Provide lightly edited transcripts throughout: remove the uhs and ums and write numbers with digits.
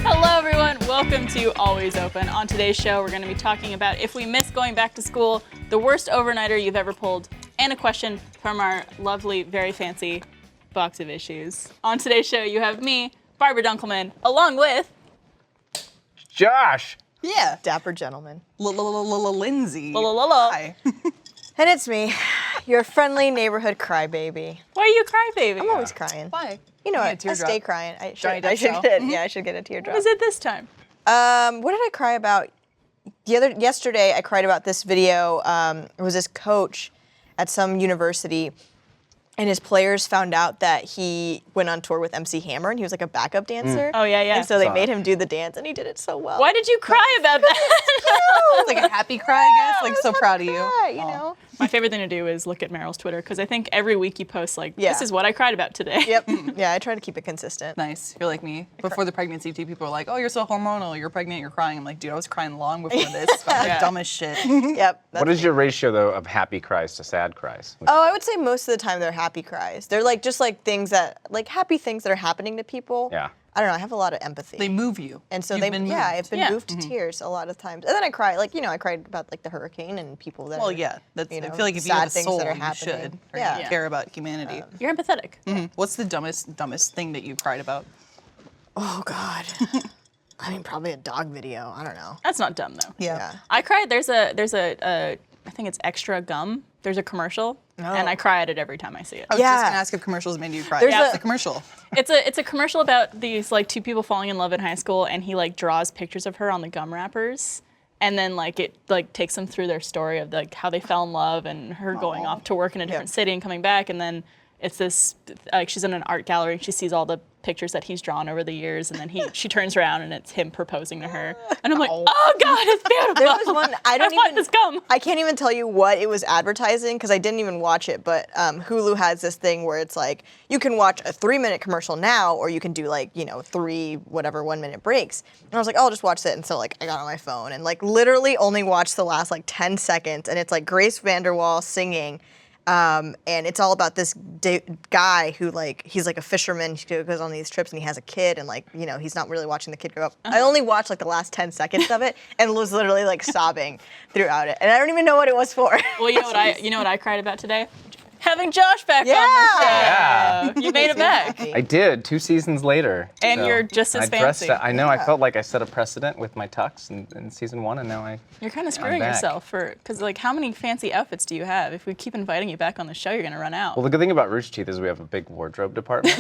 Hello everyone, welcome to Always Open. On today's show, we're going to be talking about if we miss going back to school, the worst overnighter you've ever pulled, and a question from our lovely, very fancy box of issues. On today's show, you have me, Barbara Dunkelman, along with... Josh! Yeah. Dapper gentleman. Lindsay. Hi. And it's me, your friendly neighborhood crybaby. Why are you crybaby? I'm always crying. Why? You know, You I get a teardrop. stay crying. I Johnny should Depp get style. yeah, I should get a teardrop. What is it this time? What did I cry about? Yesterday, I cried about this video. It was this coach at some university, and his players found out that he went on tour with MC Hammer, and he was like a backup dancer. Oh, yeah, yeah. And so they Saw made it. him do the dance, and he did it so well. Why did you cry about that? It's like a happy cry, I guess. Like, I was so happy proud of to you. cry, you know? My favorite thing to do is look at Mariel's Twitter, because I think every week you post, like, Yeah. this is what I cried about today. Yep. Yeah, I try to keep it consistent. Nice. You're like me. Before the pregnancy, too, people were like, oh, you're so hormonal. You're pregnant, you're crying. I'm like, dude, I was crying long before this. About Yeah. the dumbest shit. Yep. What is your ratio, though, of happy cries to sad cries? Oh, I would say most of the time they're happy cries. They're like just like things that like happy things that are happening to people. Yeah. I don't know. I have a lot of empathy. They move you. and so You've they been yeah, moved. I've been Yeah. moved to tears a lot of times. And then I cry like, I cried about like the hurricane and people that Well, are, yeah. That's, you know, I feel like if you sad have a things soul, that are you happening. should. Or Yeah. you care about humanity. You're empathetic. What's the dumbest thing that you cried about? Oh God. I mean, probably a dog video. I don't know. That's not dumb, though. Yeah. I cried. There's a I think it's Extra Gum. There's a commercial, and I cry at it every time I see it. I was Yeah. just going to ask if commercials made you cry. There's Yeah, a- it's a commercial. It's a commercial about these like two people falling in love in high school, and he like draws pictures of her on the gum wrappers, and then like it like takes them through their story of like how they fell in love and her going off to work in a different city and coming back, and then it's this like she's in an art gallery and she sees all the pictures that he's drawn over the years, and then she turns around and it's him proposing to her, and I'm like, oh God, it's beautiful. There was one I don't want even this gum. I can't even tell you what it was advertising because I didn't even watch it. But Hulu has this thing where it's like you can watch a 3-minute commercial now, or you can do like 3 whatever 1-minute breaks. And I was like, oh, I'll just watch it. And so like I got on my phone and like literally only watched the last like 10 seconds, and it's like Grace Vanderwaal singing. And it's all about this guy who like he's like a fisherman. He goes on these trips and he has a kid, and like he's not really watching the kid grow up. I only watched like the last 10 seconds of it and was literally like sobbing throughout it, and I don't even know what it was for. Well, you know what I cried about today? Having Josh back Yeah. on the show. Yeah. You made it back. I did, 2 seasons later. And you're just as I dressed fancy. I know, I felt like I set a precedent with my tux in season 1, and now You're kind of screwing back. yourself because like how many fancy outfits do you have? If we keep inviting you back on the show, you're gonna run out. Well, the good thing about Rooster Teeth is we have a big wardrobe department.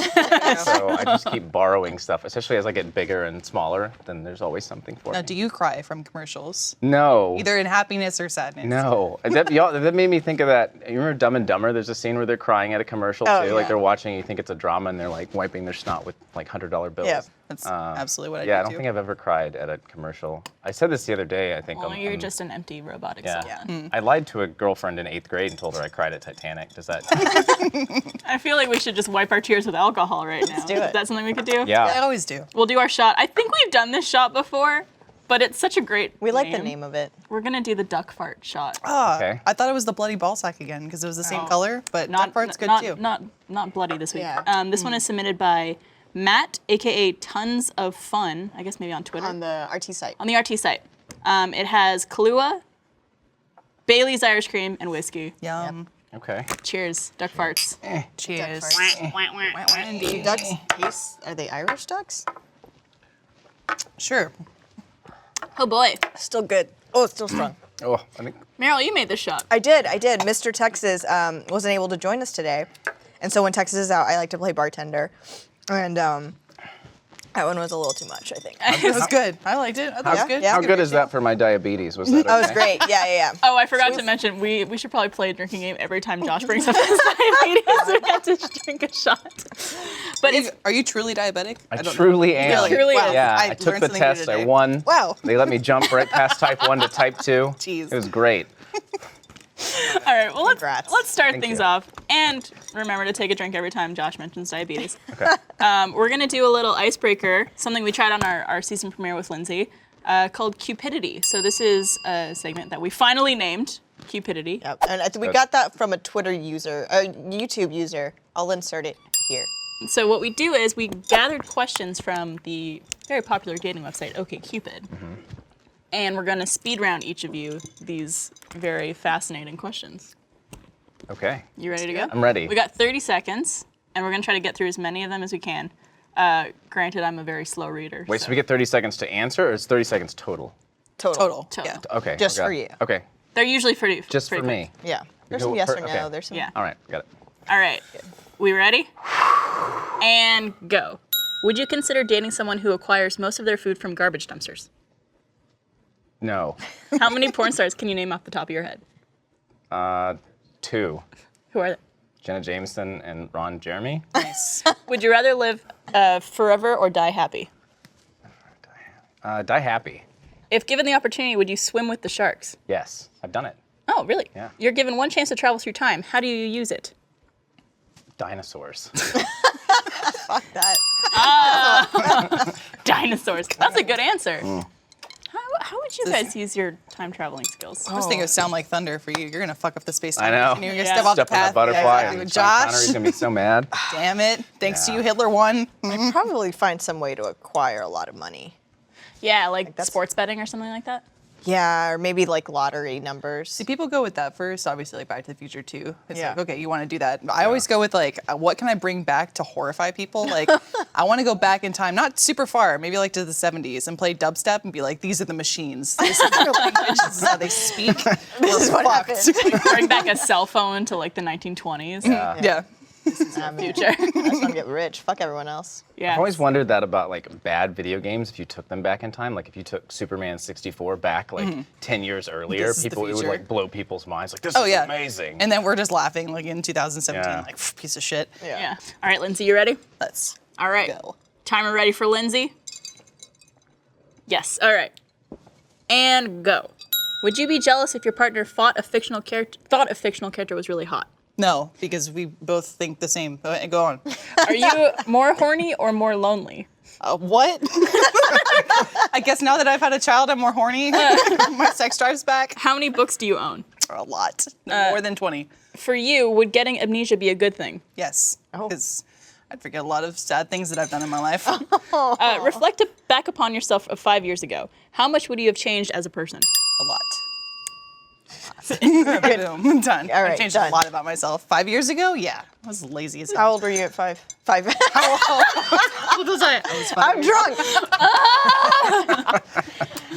So I just keep borrowing stuff, especially as I get bigger and smaller, then there's always something for Now, me. do you cry from commercials? No. Either in happiness or sadness? No. That made me think of that. You remember Dumb and Dumber? There's a scene where they're crying at a commercial, Oh, too. Like yeah. they're watching, you think it's a drama, and they're like wiping their snot with like $100 bills. Yeah. That's absolutely what I Yeah, I do, don't too. think I've ever cried at a commercial. I said this the other day, I think. Well, you're just an empty robotic Yeah. soul. then. I lied to a girlfriend in 8th grade and told her I cried at Titanic. Does that? I feel like we should just wipe our tears with alcohol right now. do it. Is that something we could do? I Yeah. always do. We'll do our shot. I think we've done this shot before, but it's such a great We like the name of it. We're gonna do the duck fart shot. Ah, Okay. I thought it was the bloody ball sack again because it was the same Oh. color, but duck fart's good too. Not bloody this week. Yeah. This one is submitted by Matt, aka Tons of Fun. I guess maybe on Twitter. On the RT site. On the RT site. It has Kahlua, Bailey's Irish Cream, and whiskey. Yum. Okay. Cheers, duck farts. Cheers. farts. Wendy. Ducks taste, are they Irish ducks? Sure. Oh boy. Still good. Oh, it's still strong. Oh, I think. Meryl, you made this shot. I did. Mr. Texas wasn't able to join us today. And so when Texas is out, I like to play bartender. And that one was a little too much, I think. It was good. I liked it. I thought it was good. Yeah. How good is that for my diabetes? Was that okay? That was great. Yeah. Oh, I forgot to mention, we should probably play a drinking game every time Josh brings up his diabetes. We have to drink a shot. But it's Are you truly diabetic? I don't know. truly am. Really? Truly Wow. is. Yeah, I I took learned the something new test. I today. won. Wow. They let me jump right past type 1 to type 2. Jeez. It was great. all right. Well, Congrats. let's start Thank things you. off, and remember to take a drink every time Josh mentions diabetes. Okay. We're gonna do a little icebreaker, something we tried on our season premiere with Lindsay, called Cupidity. So this is a segment that we finally named. Cupidity. Yep. And we got that from a YouTube user. I'll insert it here. So what we do is we gathered questions from the very popular dating website OkCupid, and we're going to speed round each of you these very fascinating questions. Okay. You ready to go? I'm ready. We got 30 seconds, and we're going to try to get through as many of them as we can. Granted, I'm a very slow reader. Wait, so we get 30 seconds to answer, or is 30 seconds total? Total. Total. Yeah. Okay. Just okay. for you. Okay. They're usually pretty Just pretty for quick. me. Yeah. There's go some yes or no. okay. There's some. Yeah. All right, got it. All right. We ready? And go. Would you consider dating someone who acquires most of their food from garbage dumpsters? No. How many porn stars can you name off the top of your head? 2. Who are they? Jenna Jameson and Ron Jeremy. Nice. Would you rather live forever or die happy? Die happy. If given the opportunity, would you swim with the sharks? Yes, I've done it. Oh, really? Yeah. You're given one chance to travel through time. How do you use it? Dinosaurs. Fuck that. Dinosaurs. That's a good answer. How would you guys use your time traveling skills? I was thinking it would sound like thunder for you. You're gonna fuck up the space I time. know. You're gonna Yeah. step off the Step on the path. butterfly. exactly. And Josh. Sean Connery's gonna be so mad. Damn it. Thanks to Yeah. you, Hitler won. I'd probably find some way to acquire a lot of money. Yeah, like that's- sports betting or something like that? Yeah, or maybe like lottery numbers. See, people go with that first, obviously, like Back to the Future too. It's Yeah. like, okay, you want to do that. I always go with like, what can I bring back to horrify people? Like, I want to go back in time, not super far, maybe like to the 70s, and play dubstep and be like, these are the machines. This is their language. This is how they speak. This is what happened. Bring back a cell phone to like the 1920s. Yeah. Future. I just want to get rich. Fuck everyone else. Yeah. I've always wondered that about like bad video games. If you took them back in time, like if you took Superman 64 back like 10 years earlier, This is the it would future. like blow people's minds. Like this Oh, is yeah. amazing. And then we're just laughing like in 2017, Yeah. like, piece of shit. Yeah. All right, Lindsay, you ready? Let's All right. go. Timer ready for Lindsay? Yes. All right. And go. Would you be jealous if your partner thought a fictional character was really hot? No, because we both think the same. Go on. Are you more horny or more lonely? What? I guess now that I've had a child, I'm more horny. My sex drive's back. How many books do you own? A lot. More than 20. For you, would getting amnesia be a good thing? Yes. Oh. Because I'd forget a lot of sad things that I've done in my life. Reflect back upon yourself of 5 years ago. How much would you have changed as a person? A lot. Boom. Done. All right, I've changed done. a lot about myself. 5 years ago? Yeah. I was lazy as How hell. old were you at 5? 5. What was I? I was 5 I'm drunk.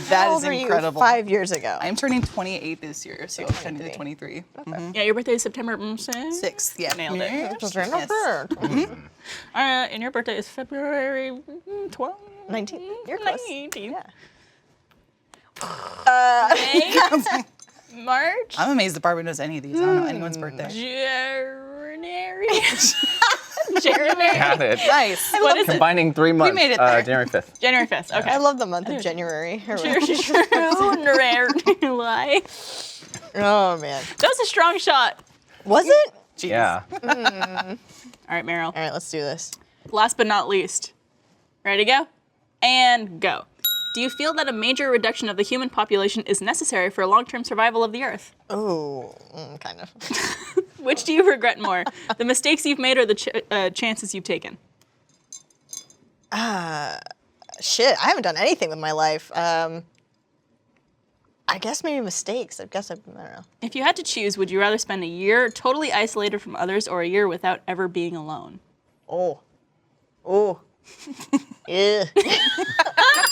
That How is old were you incredible. 5 years ago. I'm turning 28 this year, so I'm turning 23. 23. Yeah, your birthday is September 6th. 6th, yeah. Nailed it. Yes. And your birthday is February 12th? 19. You're close. 19. Yeah. May? March? I'm amazed that Barbara knows any of these. I don't know anyone's birthday. January? January? Got it. Nice. What is it? Combining 3 months. made it there. January 5th. January 5th. Okay. I love the month of January. January. Oh, man. That was a strong shot. Was it? Jeez. Yeah. All right, Mariel. All right, let's do this. Last but not least. Ready to go? And go. Do you feel that a major reduction of the human population is necessary for long-term survival of the Earth? Oh, kind of. Which do you regret more? The mistakes you've made or the chances you've taken? Shit, I haven't done anything with my life. I guess maybe mistakes. I don't know. If you had to choose, would you rather spend a year totally isolated from others or a year without ever being alone? Oh. Yeah.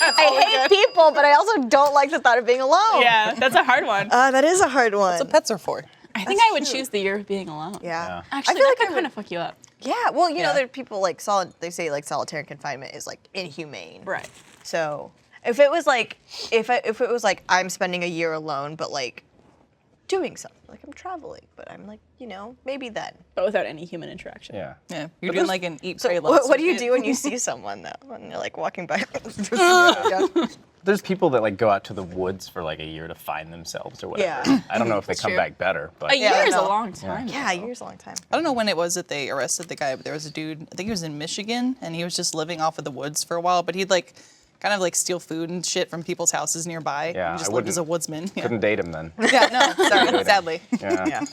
I hate people, but I also don't like the thought of being alone. Yeah, that's a hard one. That is a hard one. That's what pets are for. I think I would choose the year of being alone. Yeah. Actually, I feel that like could I kind would. of fuck you up. Yeah. Well, you know, Yeah. there are people like they say like solitary confinement is like inhumane. Right. So if it was like if it was like I'm spending a year alone, but like doing something, like I'm traveling, but I'm like, you know, maybe then. But without any human interaction. Yeah. Yeah. You're doing like an eat, So pray, love. what do you circuit. do when you see someone though? When you're like walking by? There's people that like go out to the woods for like a year to find themselves or whatever. Yeah. I don't know if they come true. back better, but A year Yeah, is a no. long time. Yeah, a year's a long time. I don't know when it was that they arrested the guy, but there was a dude, I think he was in Michigan, and he was just living off of the woods for a while, but he'd like kind of like steal food and shit from people's houses nearby. Yeah, You just I lived as a wouldn't- woodsman. Yeah. Couldn't date him then. Yeah, no, sorry, sadly. Yeah. Yeah.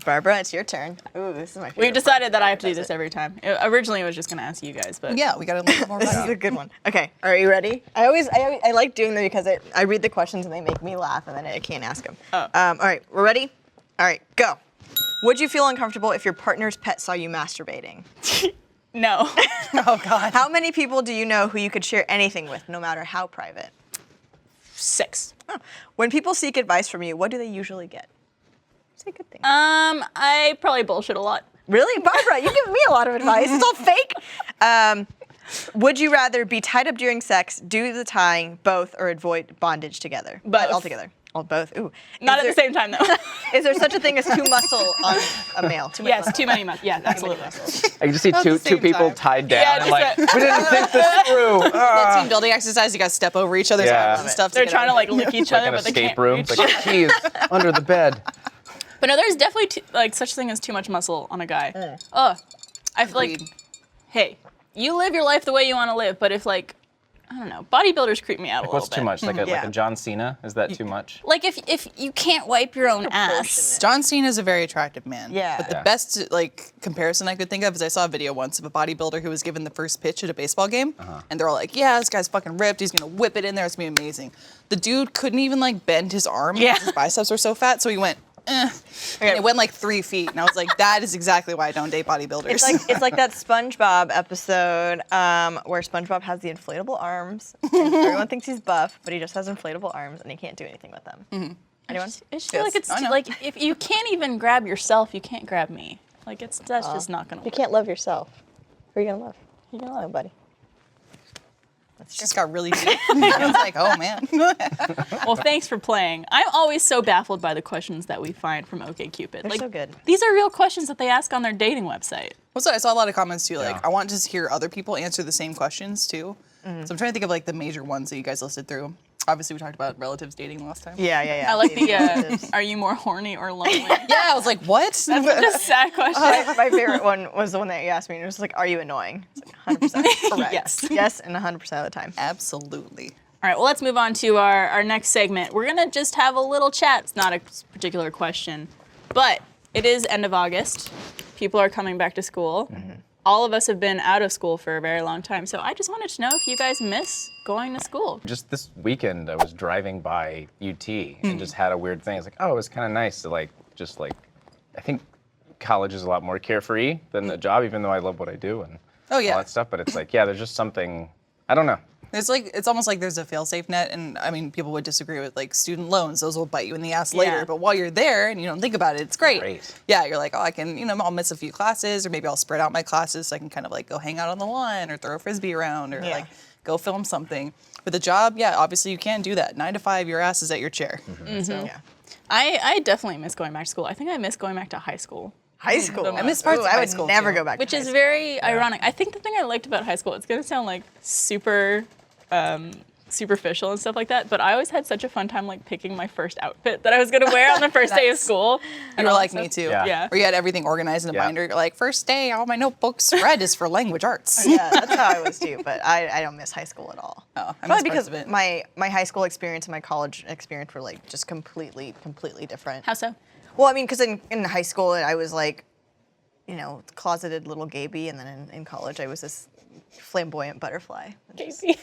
Barbara, it's your turn. Ooh, this is my favorite. We've decided that I have to do Does this it. every time. Originally, I was just going to ask you guys, but Yeah, we got to learn more This about is you. a good one. Okay, are you ready? I like doing them because I read the questions and they make me laugh and then I can't ask them. Oh. All right, we're ready? All right, go. Would you feel uncomfortable if your partner's pet saw you masturbating? no. Oh, God. How many people do you know who you could share anything with, no matter how private? 6. When people seek advice from you, what do they usually get? Say good things. I probably bullshit a lot. Really? Barbara, you give me a lot of advice. It's all fake. Would you rather be tied up during sex, do the tying, both, or avoid bondage together? Both. Altogether. Oh, both. Ooh. Not Is at the there- same time, though. Is there such a thing as too muscle on a male? Too much Yes, muscle. too many months. Yeah, absolutely. I can just see At the two same people time. tied down Yeah, and just like, a- we didn't think this through. That team building exercise, you got to step over each other's Yeah. arms and stuff. They're get trying out. to like lick each Like other, an but they escape can't room. reach. It's like, keys under the bed. But no, there's definitely like such thing as too much muscle on a guy. Ugh. I feel like, Agreed. hey, you live your life the way you want to live, but if like, I don't know, bodybuilders creep me out a Like, little what's bit. too much? Like Yeah. a John Cena? Is that too much? Like if you can't wipe your own ass. John Cena is a very attractive man. Yeah. But the Yeah. best like comparison I could think of is I saw a video once of a bodybuilder who was given the first pitch at a baseball game, and they're all like, "Yeah, this guy's fucking ripped. He's gonna whip it in there. It's gonna be amazing." The dude couldn't even like bend his arm. Yeah. Because his biceps were so fat, so he went. And it went like 3 feet, and I was like, "That is exactly why I don't date bodybuilders." It's like that SpongeBob episode where SpongeBob has the inflatable arms. And everyone thinks he's buff, but he just has inflatable arms and he can't do anything with them. Anyone? I just feel Yes, like it's I know. like if you can't even grab yourself, you can't grab me. Like that's just not gonna You work. can't love yourself. Who are you gonna love? Who are you gonna love, nobody. just got really deep. I was like, "Oh man." Well, thanks for playing. I'm always so baffled by the questions that we find from OkCupid. They're so good. These are real questions that they ask on their dating website. Also, I saw a lot of comments too. Like, Yeah. I want to hear other people answer the same questions too. So I'm trying to think of like the major ones that you guys listed through. Obviously, we talked about relatives dating last time. Yeah. I like the are you more horny or lonely? Yeah, I was like, what? That's such a sad question. My favorite one was the one that you asked me, and it was like, "Are you annoying?" It's like 100% correct. Yes. Yes, and 100% of the time. Absolutely. All right, well, let's move on to our next segment. We're going to just have a little chat. It's not a particular question, but it is end of August. People are coming back to school. All of us have been out of school for a very long time, so I just wanted to know if you guys miss going to school. Just this weekend, I was driving by UT and just had a weird thing. It's like, oh, it was kind of nice to I think college is a lot more carefree than a job, even though I love what I do and Oh, yeah. all that stuff. But it's like, yeah, there's just something, I don't know. There's like, it's almost like there's a fail-safe net, and I mean, people would disagree with like student loans; those will bite you in the ass later. Yeah. But while you're there and you don't think about it, it's great. Great. Yeah, you're like, oh, I can, I'll miss a few classes, or maybe I'll spread out my classes so I can kind of like go hang out on the lawn or throw a frisbee around, or Yeah. like go film something. With a job, yeah, obviously you can do that. 9 to 5, your ass is at your chair. So. Yeah. I definitely miss going back to school. I think I miss going back to high school. High school. I miss parts of I high would school, never too. go back. Which to is high very ironic. I think the thing I liked about high school, it's going to sound like super superficial and stuff like that, but I always had such a fun time like picking my first outfit that I was going to wear on the first day of Nice. school. You were like me too. Yeah. Yeah. Where you had everything organized in a Yeah. binder. You're like, first day, all my notebooks, red is for language arts. Yeah, that's how I was too. But I don't miss high school at all. Oh, I miss Probably parts because of it. my high school experience and my college experience were like just completely different. How so? Well, I mean, because in high school I was like, closeted little gaby, and then in college I was this flamboyant butterfly. Casey.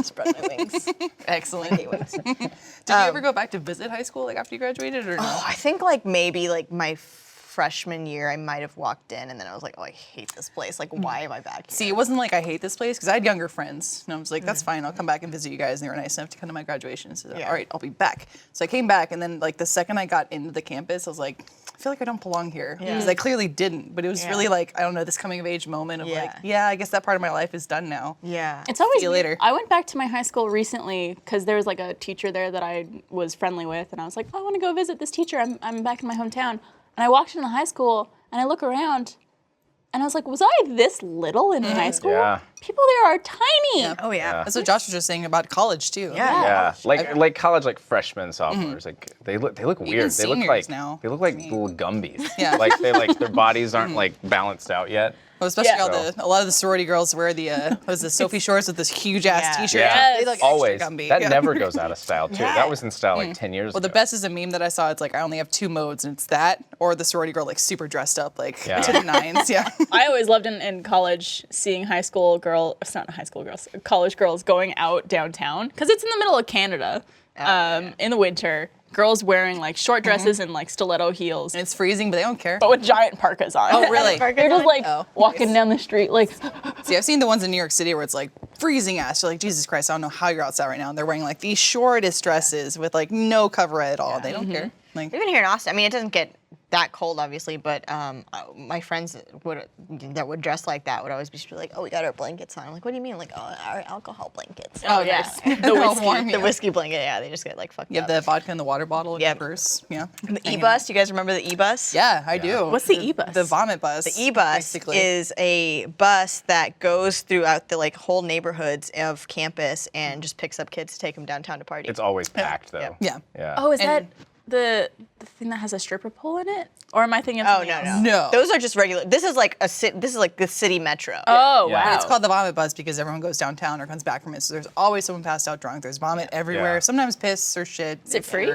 Spread my wings. Excellent. Hate wings. Did you ever go back to visit high school like after you graduated, or no? I think like maybe like my freshman year I might have walked in, and then I was like, oh, I hate this place. Like, why am I back here? See, it wasn't like I hate this place because I had younger friends, and I was like, that's fine. I'll come back and visit you guys, and they were nice enough to come to my graduation. So Yeah. all right, I'll be back. So I came back, and then like the second I got into the campus, I was like, I feel like I don't belong here because I clearly didn't. But it was Yeah. really like, I don't know, this coming of age moment of like, Yeah. yeah, I guess that part of my life is done now. Yeah. It's always See you weird. later. I went back to my high school recently because there was like a teacher there that I was friendly with, and I was like, oh, I want to go visit this teacher. I'm back in my hometown, and I walked into high school and I look around, and I was like, was I this little in high school? Yeah. people there are tiny. Yeah. Oh yeah. That's what Josh was just saying about college too. Yeah, like college, like freshmen, sophomores, like they look weird. They look seniors like now, they look like to me. little Gumbies. Yeah. like their bodies aren't like balanced out yet. Well, especially Yeah. a lot of the sorority girls wear the Sophie Shores with this huge ass Yeah. t-shirt. Yes. They look Always. extra Gumby. That Yeah. never goes out of style too. That was in style like 10 years Well, ago. the best is a meme that I saw. It's like I only have two modes, and it's that or the sorority girl like super dressed up like Yeah. to the nines. Yeah. I always loved in college seeing it's not high school girls, college girls going out downtown because it's in the middle of Canada in the winter. Girls wearing like short dresses and like stiletto heels, And it's freezing, but they don't care. but with giant parkas on. Oh, really? They're just like Oh, walking down the street like, See, I've seen the ones in New York City where it's like freezing ass. You're like, Jesus Christ, I don't know how you're outside right now. And they're wearing like these shortest dresses with like no coverette at all. They don't care. Like, Even here in Austin, I mean, it doesn't get that cold, obviously, but my friends that would dress like that would always be like, "Oh, we got our blankets on." I'm like, "What do you mean?" Like, "Oh, our alcohol blankets." oh yeah, the whiskey. The whiskey blanket. Yeah, they just get like fucked You have up. the vodka in the water bottle in Yep. your purse. Yeah. The e-bus. You guys remember the e-bus? Yeah, I do. What's the e-bus? The vomit bus. The e-bus basically. is a bus that goes throughout the like whole neighborhoods of campus and just picks up kids to take them downtown to party. It's always packed though. Yep. Yeah. Yeah. Oh, is And- that the thing that has a stripper pole in it, or am I thinking of Oh something no, else? no, No. Those are just regular. This is like this is like the city metro. Oh Yeah. wow, It's called the vomit bus because everyone goes downtown or comes back from it. So there's always someone passed out drunk. There's vomit everywhere. Yeah. Sometimes piss or shit. Is it free?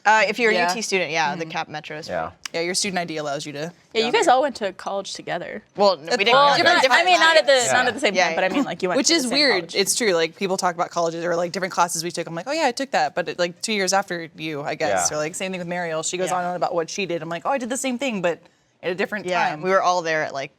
If you're Yeah. a UT student, yeah, the Cap Metro is free. Yeah. Yeah, your student ID allows you to. Yeah, you guys all went to college together. Well, we didn't. Well, go different- there. I mean, not at the Yeah. not at the same Yeah, time, but I mean, like you went. Which to the is same weird. college. It's true. Like people talk about colleges or like different classes we took. I'm like, oh yeah, I took that, but like 2 years after you, I guess. Yeah. Or like same thing with Mariel. She goes Yeah. on and on about what she did. I'm like, oh, I did the same thing, but at a different Yeah, time. we were all there at like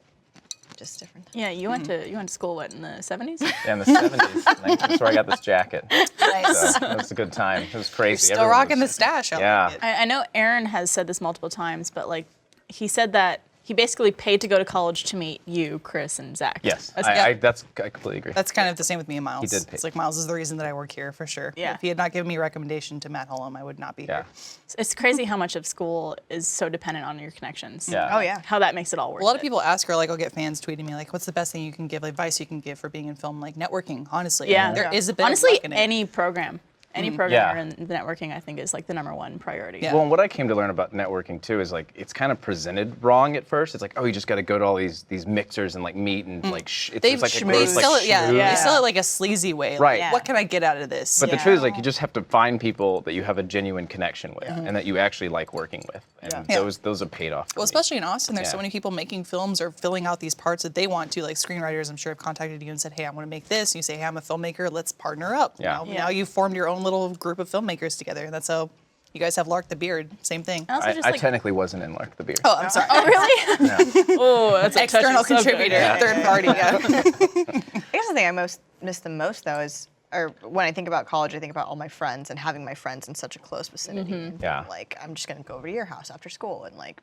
just different times. Yeah, you went to school what in the 70s? Yeah, in the 70s. That's where I got this jacket. Nice. So it was a good time. It was crazy. Still Everyone rocking the was- stash. I Yeah. like it. I know Aaron has said this multiple times, but like he said that he basically paid to go to college to meet you, Chris, and Zach. Yes, That's- I completely agree. That's kind of the same with me and Miles. He did pay. It's like Miles is the reason that I work here for sure. Yeah. If he had not given me a recommendation to Matt Hullum, I would not be Yeah. here. It's crazy how much of school is so dependent on your connections. Yeah. Oh yeah. How that makes it all worth A lot it. of people ask her, like, I'll get fans tweeting me, like, what's the best thing you can give, advice you can give for being in film? Like, networking, honestly. Yeah. There is a bit Honestly, of luck in it. any program, any programmer Yeah. in the networking, I think, is like the #1 priority. Yeah. Well, and what I came to learn about networking too is like it's kind of presented wrong at first. It's like, oh, you just got to go to all these mixers and like meet and like it's They, just like they it's like sell it, yeah, schmooze. they sell it like a sleazy way. Right. Like, what can I get out of this? But the Yeah. truth is, like, you just have to find people that you have a genuine connection with and that you actually like working with, and Yeah. those have paid off. For Well, me. especially in Austin, there's so Yeah. many people making films or filling out these parts that they want to. Like screenwriters, I'm sure have contacted you and said, "Hey, I want to make this." And you say, "Hey, I'm a filmmaker. Let's partner up." Yeah. Now you've formed your own little group of filmmakers together. That's how you guys have Lark the Beard. Same thing. And also I, just I like, technically wasn't in Lark the Beard. Oh, I'm sorry. oh really? Oh, that's a External touchy subject. contributor, Yeah. third party. Yeah. I guess the thing I miss the most though is, or when I think about college, I think about all my friends and having my friends in such a close vicinity. And Yeah. Like I'm just gonna go over to your house after school and like.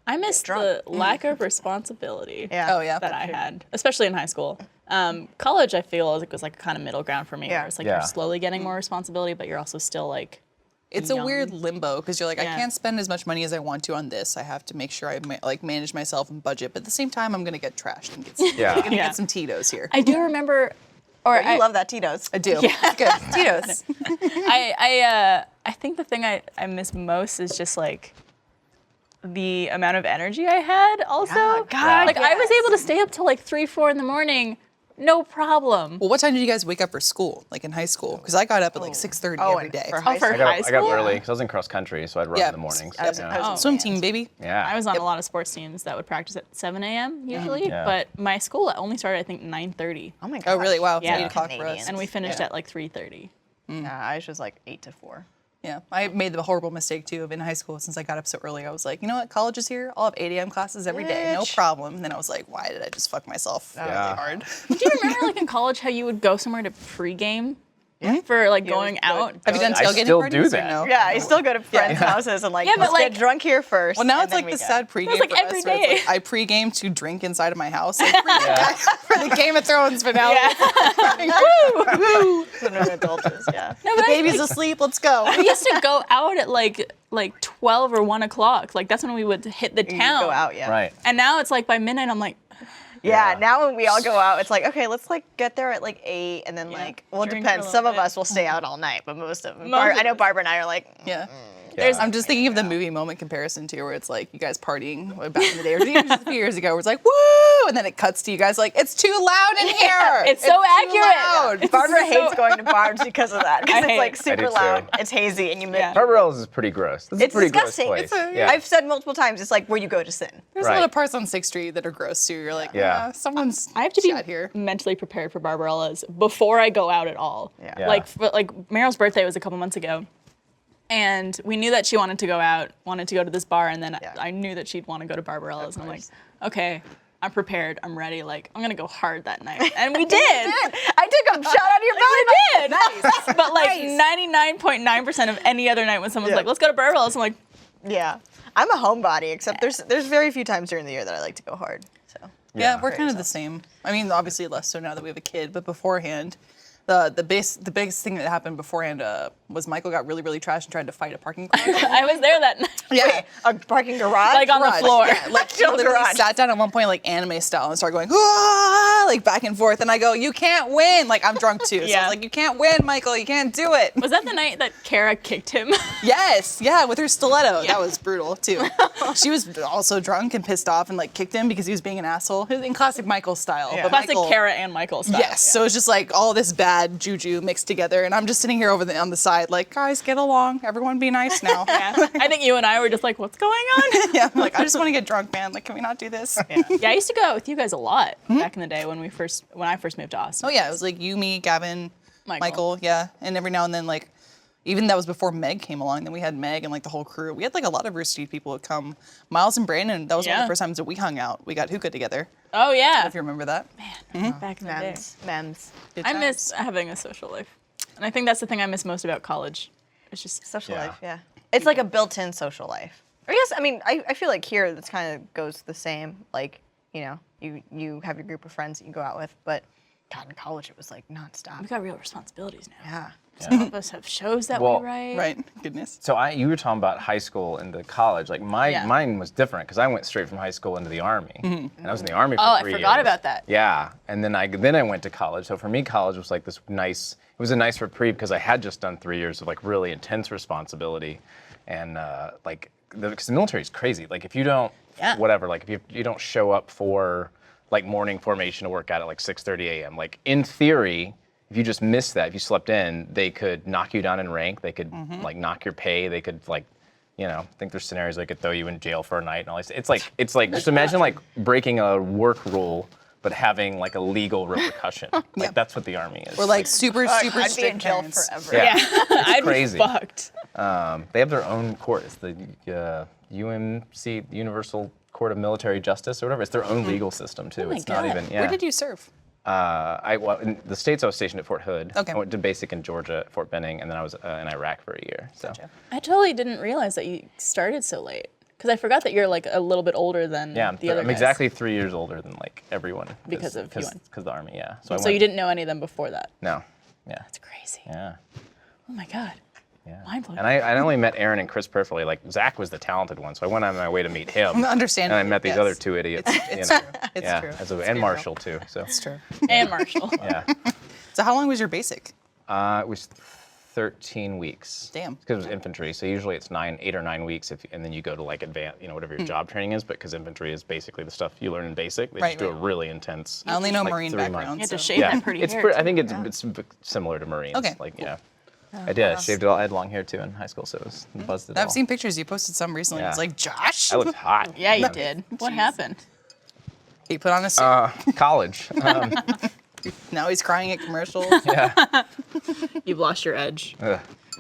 I miss the lack of responsibility. Yeah. Oh yeah. That I had, especially in high school. College, I feel like was like a kind of middle ground for me. Yeah. Where it's like Yeah. you're slowly getting more responsibility, but you're also still like. It's a young. weird limbo because you're like, I Yeah. can't spend as much money as I want to on this. I have to make sure I manage myself and budget. But at the same time, I'm gonna get trashed and get some, Yeah. I'm gonna Yeah. get some Tito's here. I do remember, or You love that Tito's. I do. It's good. Tito's. I think the thing I miss most is just like the amount of energy I had also. Yeah, God, like I was yes. able to stay up till like 3, 4 in the morning, no problem. Well, what time did you guys wake up for school? Like in high school? Because I got up at like 6:30 Oh, every and day. for Oh, high for school. high I school? got up early because I was in cross country, so I'd run Yeah. in the mornings. I was Yeah. Swim team, baby. Yeah. I was on a lot of sports teams that would practice at 7 a.m. usually, Yeah. but my school only started I think 9:30, Oh my god. Oh, really? Wow. It's Yeah. 8 o'clock for us. Canadians. and we finished Yeah. at like 3:30. Yeah, ours was like 8 to 4. Yeah, I made the horrible mistake too of in high school since I got up so early. I was like, you know what, college is here. I'll have 8 a.m. classes every day, no Bitch. problem. And then I was like, why did I just fuck myself really Yeah. hard? Do you remember like in college how you would go somewhere to pregame for like going out? Have you done I tailgating still parties do or that. no? Yeah, I still go to friends' houses and like, Yeah, but, let's like- get drunk here first. Well, now and it's then like we the go. sad pregame like for every us, where it's day. like, I pregame to drink inside of my house like, for the Game of Thrones finale. When an adult is, yeah. No, but Baby's asleep. Let's go. we used to go out at like 12 or 1 o'clock. Like that's when we would hit the You town. go out, yeah. Right. And now it's like by midnight I'm like, Yeah, Yeah. now when we all go out, it's like, okay, let's like get there at like 8 and then like, well, it drink for a depends. little Some of bit. us will stay out all night, but most of them. Most of I know us. Barbara and I are like, Yeah. Yeah. I'm just thinking of the movie moment comparison too, where it's like you guys partying back in the day, or even just a few years ago, where it's like woo, and then it cuts to you guys like it's too loud in here. It's so too accurate. loud. Barbara hates going to bars because of that. Because I hate it's like it. I super do too. loud. It's hazy and you miss. Yeah. Barbarella's is pretty gross. This is a It's pretty disgusting. gross place. Yeah. I've said multiple times, it's like where you go to sin. There's a lot of parts on 6th Street that are gross too. You're like, Yeah. yeah, someone's I have to be shat here. mentally prepared for Barbarella's before I go out at all. Yeah. Yeah. Like Mariel's birthday was a couple months ago, and we knew that she wanted to go out, wanted to go to this bar, and then Yeah. I knew that she'd want to go to Barbarella's, and I'm like, course. okay, I'm prepared, I'm ready. Like I'm gonna go hard that night, and we did. I took a shot out of your belly. Did. But like 99.9% of any other night when someone's Yeah. like, let's go to Barbarella's, I'm like, Yeah. I'm a homebody, except there's very few times during the year that I like to go hard. So Yeah, Yeah. we're kind of the same. I mean, obviously less so now that we have a kid, but beforehand, the biggest thing that happened beforehand was Michael got really, really trashed and tried to fight a parking garage. I was there that night. Yeah. a parking garage. Like on the Garage, floor. yeah, like she Actual literally garage. sat down at one point like anime style and started going "Ah," like back and forth, and I go, "You can't win!" Like I'm drunk too, so I Yeah. was like, "You can't win, Michael. You can't do it." Was that the night that Kara kicked him? Yes, yeah, with her stiletto. That was brutal too. She was also drunk and pissed off and like kicked him because he was being an asshole. In classic Michael style. Yeah. But Classic Michael, Kara and Michael style. Yes, so it's just like all this bad juju mixed together, and I'm just sitting here on the side, like, guys, get along. Everyone be nice now. Yeah. I think you and I were just like, what's going on? Yeah, I'm like, I just want to get drunk, man. Like, can we not do this? Yeah, I used to go out with you guys a lot back in the day when I first moved to Austin. Oh yeah, it was like you, me, Gavin, Michael. Michael, yeah, and every now and then like, even that was before Meg came along. Then we had Meg and like the whole crew. We had like a lot of Rooster Teeth people would come. Miles and Brandon. That was one of Yeah. the first times that we hung out. We got hookah together. Oh yeah, If you remember that. back in the day. Mems. Good I times. miss having a social life, and I think that's the thing I miss most about college. It's just Social Yeah. life, yeah. It's like a built-in social life. I guess, I mean, I feel like here that's kind of goes the same. Like, you know, you have your group of friends that you go out with, but God, in college it was like nonstop. we got real responsibilities now. Yeah. Some of us have shows that Well, we write. Right. Goodness. So you were talking about high school into college. Like Yeah. mine was different because I went straight from high school into the army, and I was in the army for Oh, I 3 forgot years. about that. Yeah, and then I went to college. So for me, college was like this nice. It was a nice reprieve because I had just done 3 years of like really intense responsibility, and because the military is crazy. Like if you don't, Yeah. whatever, like if you don't show up for like morning formation to work out at like 6:30 a.m. Like in theory, if you just missed that, if you slept in, they could knock you down in rank. They could like knock your pay. They could like, you know, I think there's scenarios they could throw you in jail for a night and all this. It's like just imagine like breaking a work rule, but having like a legal repercussion. Like that's what the army is. We're like super I'd be in strict jail parents. forever. Yeah. I'd crazy. be fucked. They have their own court. It's the UMC, Universal Court of Military Justice or whatever. It's their own legal system too. my It's not God. even. Yeah. Where did you serve? In the States, I was stationed at Fort Hood. Okay. I went to basic in Georgia at Fort Benning, and then I was in Iraq for a year. So. Gotcha. I totally didn't realize that you started so late. Because I forgot that you're like a little bit older than Yeah, the other I'm guys. exactly 3 years older than like everyone. Because of UN. Because the army, yeah. So you didn't know any of them before that. No. Yeah. That's crazy. Yeah. Oh my God. Yeah. Mind-blowing. And I only met Aaron and Chris peripherally. Like Zach was the talented one, so I went on my way to meet him. Understandably, And I met these yes. other two idiots. It's you know. true. It's yeah, true. and Marshall too. So. It's true. And Marshall. Yeah. So how long was your basic? It was 13 weeks. Damn. Because it was infantry, so usually it's 8 or 9 weeks, and then you go to like advanced, you know, whatever your job training is. But because infantry is basically the stuff you learn in basic, they Right, just do right. a really intense. I only know like, Marine 3 background. You had to so- shave Yeah, that pretty it's hair. I think it's similar to Marines. Okay, Like cool. yeah. I did. I shaved it all. I had long hair too in high school, so it was buzzed it all. I've seen pictures. You posted some recently. Yeah. It's like, Josh? I looked hot. Yeah, you did. What happened? He put on a suit. College. Now he's crying at commercials. Yeah. You've lost your edge. Ugh.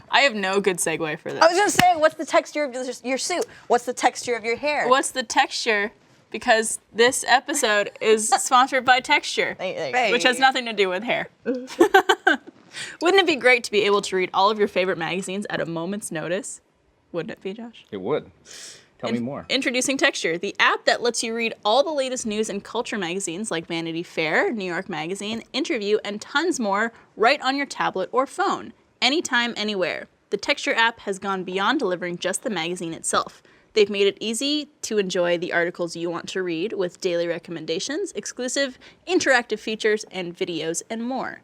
I have no good segue for this. I was gonna say, what's the texture of your suit? What's the texture of your hair? What's the texture? Because this episode is sponsored by Texture, There you go. Hey. which has nothing to do with hair. Wouldn't it be great to be able to read all of your favorite magazines at a moment's notice? Wouldn't it be, Josh? It would. Tell me more. Introducing Texture, the app that lets you read all the latest news and culture magazines like Vanity Fair, New York Magazine, Interview, and tons more right on your tablet or phone, anytime, anywhere. The Texture app has gone beyond delivering just the magazine itself. They've made it easy to enjoy the articles you want to read with daily recommendations, exclusive interactive features, and videos, and more.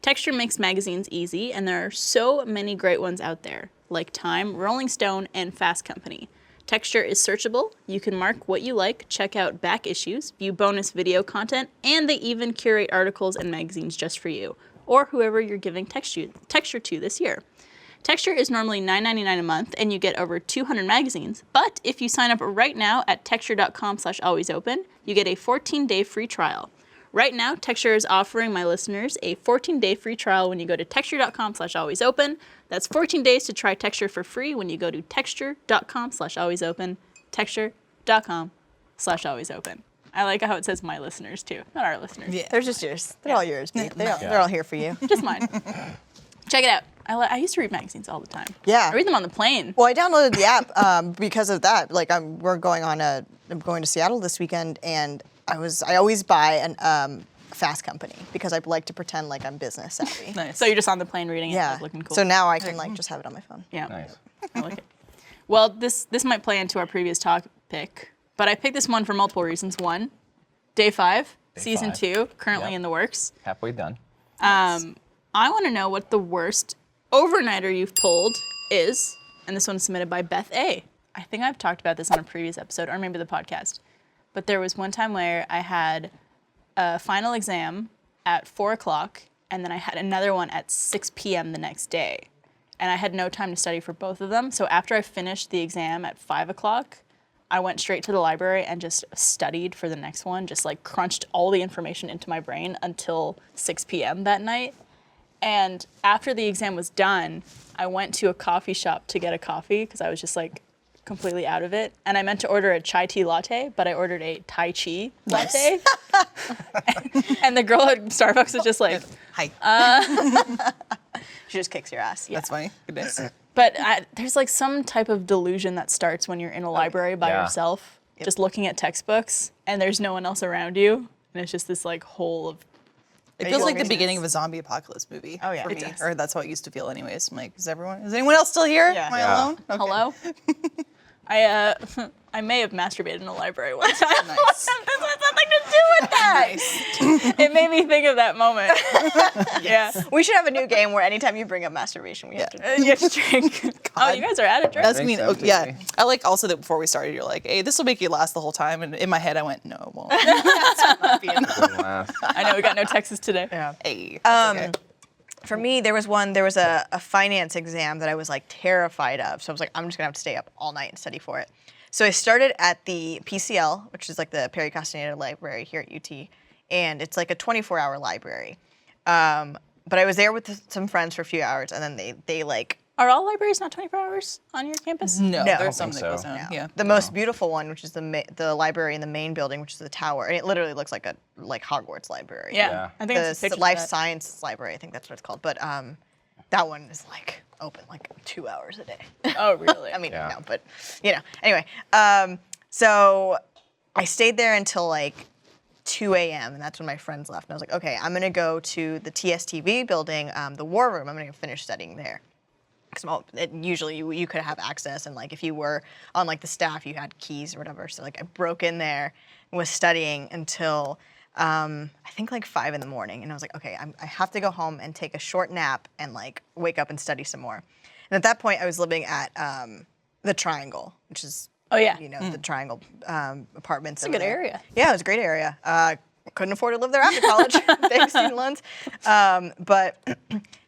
Texture makes magazines easy, and there are so many great ones out there, like Time, Rolling Stone, and Fast Company. Texture is searchable. You can mark what you like, check out back issues, view bonus video content, and they even curate articles and magazines just for you, or whoever you're giving texture to this year. Texture is normally $9.99 a month, and you get over 200 magazines. But if you sign up right now at texture.com/alwaysopen, you get a 14-day free trial. Right now, Texture is offering my listeners a 14-day free trial when you go to texture.com/alwaysopen. That's 14 days to try Texture for free when you go to texture.com/alwaysopen. Texture.com/alwaysopen. I like how it says my listeners too, not our listeners. Yeah. They're just yours. They're all yours. They're all here for you. Just mine. Check it out. I used to read magazines all the time. Yeah. I read them on the plane. Well, I downloaded the app because of that. Like, I'm going to Seattle this weekend, and I always buy a Fast Company because I like to pretend like I'm business savvy. Nice. So you're just on the plane reading it, Yeah. like, looking cool. So now I can like just have it on my phone. Yeah. Nice. I like it. Well, this might play into our previous topic, but I picked this one for multiple reasons. One, day 5, season 5. 2, currently Yep. in the works. Halfway done. I want to know what the worst overnighter you've pulled is, and this one's submitted by Beth A. I think I've talked about this on a previous episode, or maybe the podcast, but there was one time where I had a final exam at 4 o'clock, and then I had another one at 6 p.m. the next day, and I had no time to study for both of them. So after I finished the exam at 5 o'clock, I went straight to the library and just studied for the next one, just like crunched all the information into my brain until 6 p.m. that night. And after the exam was done, I went to a coffee shop to get a coffee because I was just like completely out of it. And I meant to order a chai tea latte, but I ordered a Tai Chi latte. And the girl at Starbucks was just like, Hi. She just kicks your ass. That's funny. Goodness. but there's like some type of delusion that starts when you're in a library by Yeah. yourself, just looking at textbooks, and there's no one else around you. And it's just this like hole of, It feels like the Business. beginning of a zombie apocalypse movie. Oh, yeah. For It me, does. or that's how it used to feel, anyways. I'm like, is anyone else still here? Yeah. Am I Yeah. alone? Okay. hello? I may have masturbated in a library one time. Nice. This has nothing to do with that. Nice. It made me think of that moment. Yeah. We should have a new game where anytime you bring up masturbation, we have to. You have to drink. Oh, you guys are at it, drink. That's think mean. so, Oh, yeah. Casey. I like also that before we started, you're like, hey, this will make you last the whole time. And in my head, I went, no, it won't. That's not being Laugh. I know we got no Texas today. Yeah. Hey. That's okay. For me, there was a finance exam that I was like terrified of. So I was like, I'm just gonna have to stay up all night and study for it. So I started at the PCL, which is like the Perry Castaneda Library here at UT, and it's like a 24-hour library. But I was there with some friends for a few hours, and then they like Are all libraries not 24 hours on your campus? No, No. there's some I that think goes so. down. Yeah. the most beautiful one, which is the library in the main building, which is the tower, and it literally looks like Hogwarts library. Yeah. Yeah. I think The it's a picture Life of that. Sciences Library, I think that's what it's called. But that one is like open like 2 hours a day. Oh, really? I mean, Yeah. no, but Anyway, so I stayed there until like 2 a.m. and that's when my friends left. And I was like, okay, I'm gonna go to the TSTV building, the War Room. I'm gonna finish studying there. Because usually you could have access, and like if you were on like the staff, you had keys or whatever. So like I broke in there and was studying until I think like 5 in the morning, and I was like, okay, I have to go home and take a short nap and like wake up and study some more. And at that point, I was living at the Triangle, which is Oh, yeah. the Triangle apartments. It's a good area. Yeah, it was a great area. Couldn't afford to live there after college. Big student loans. But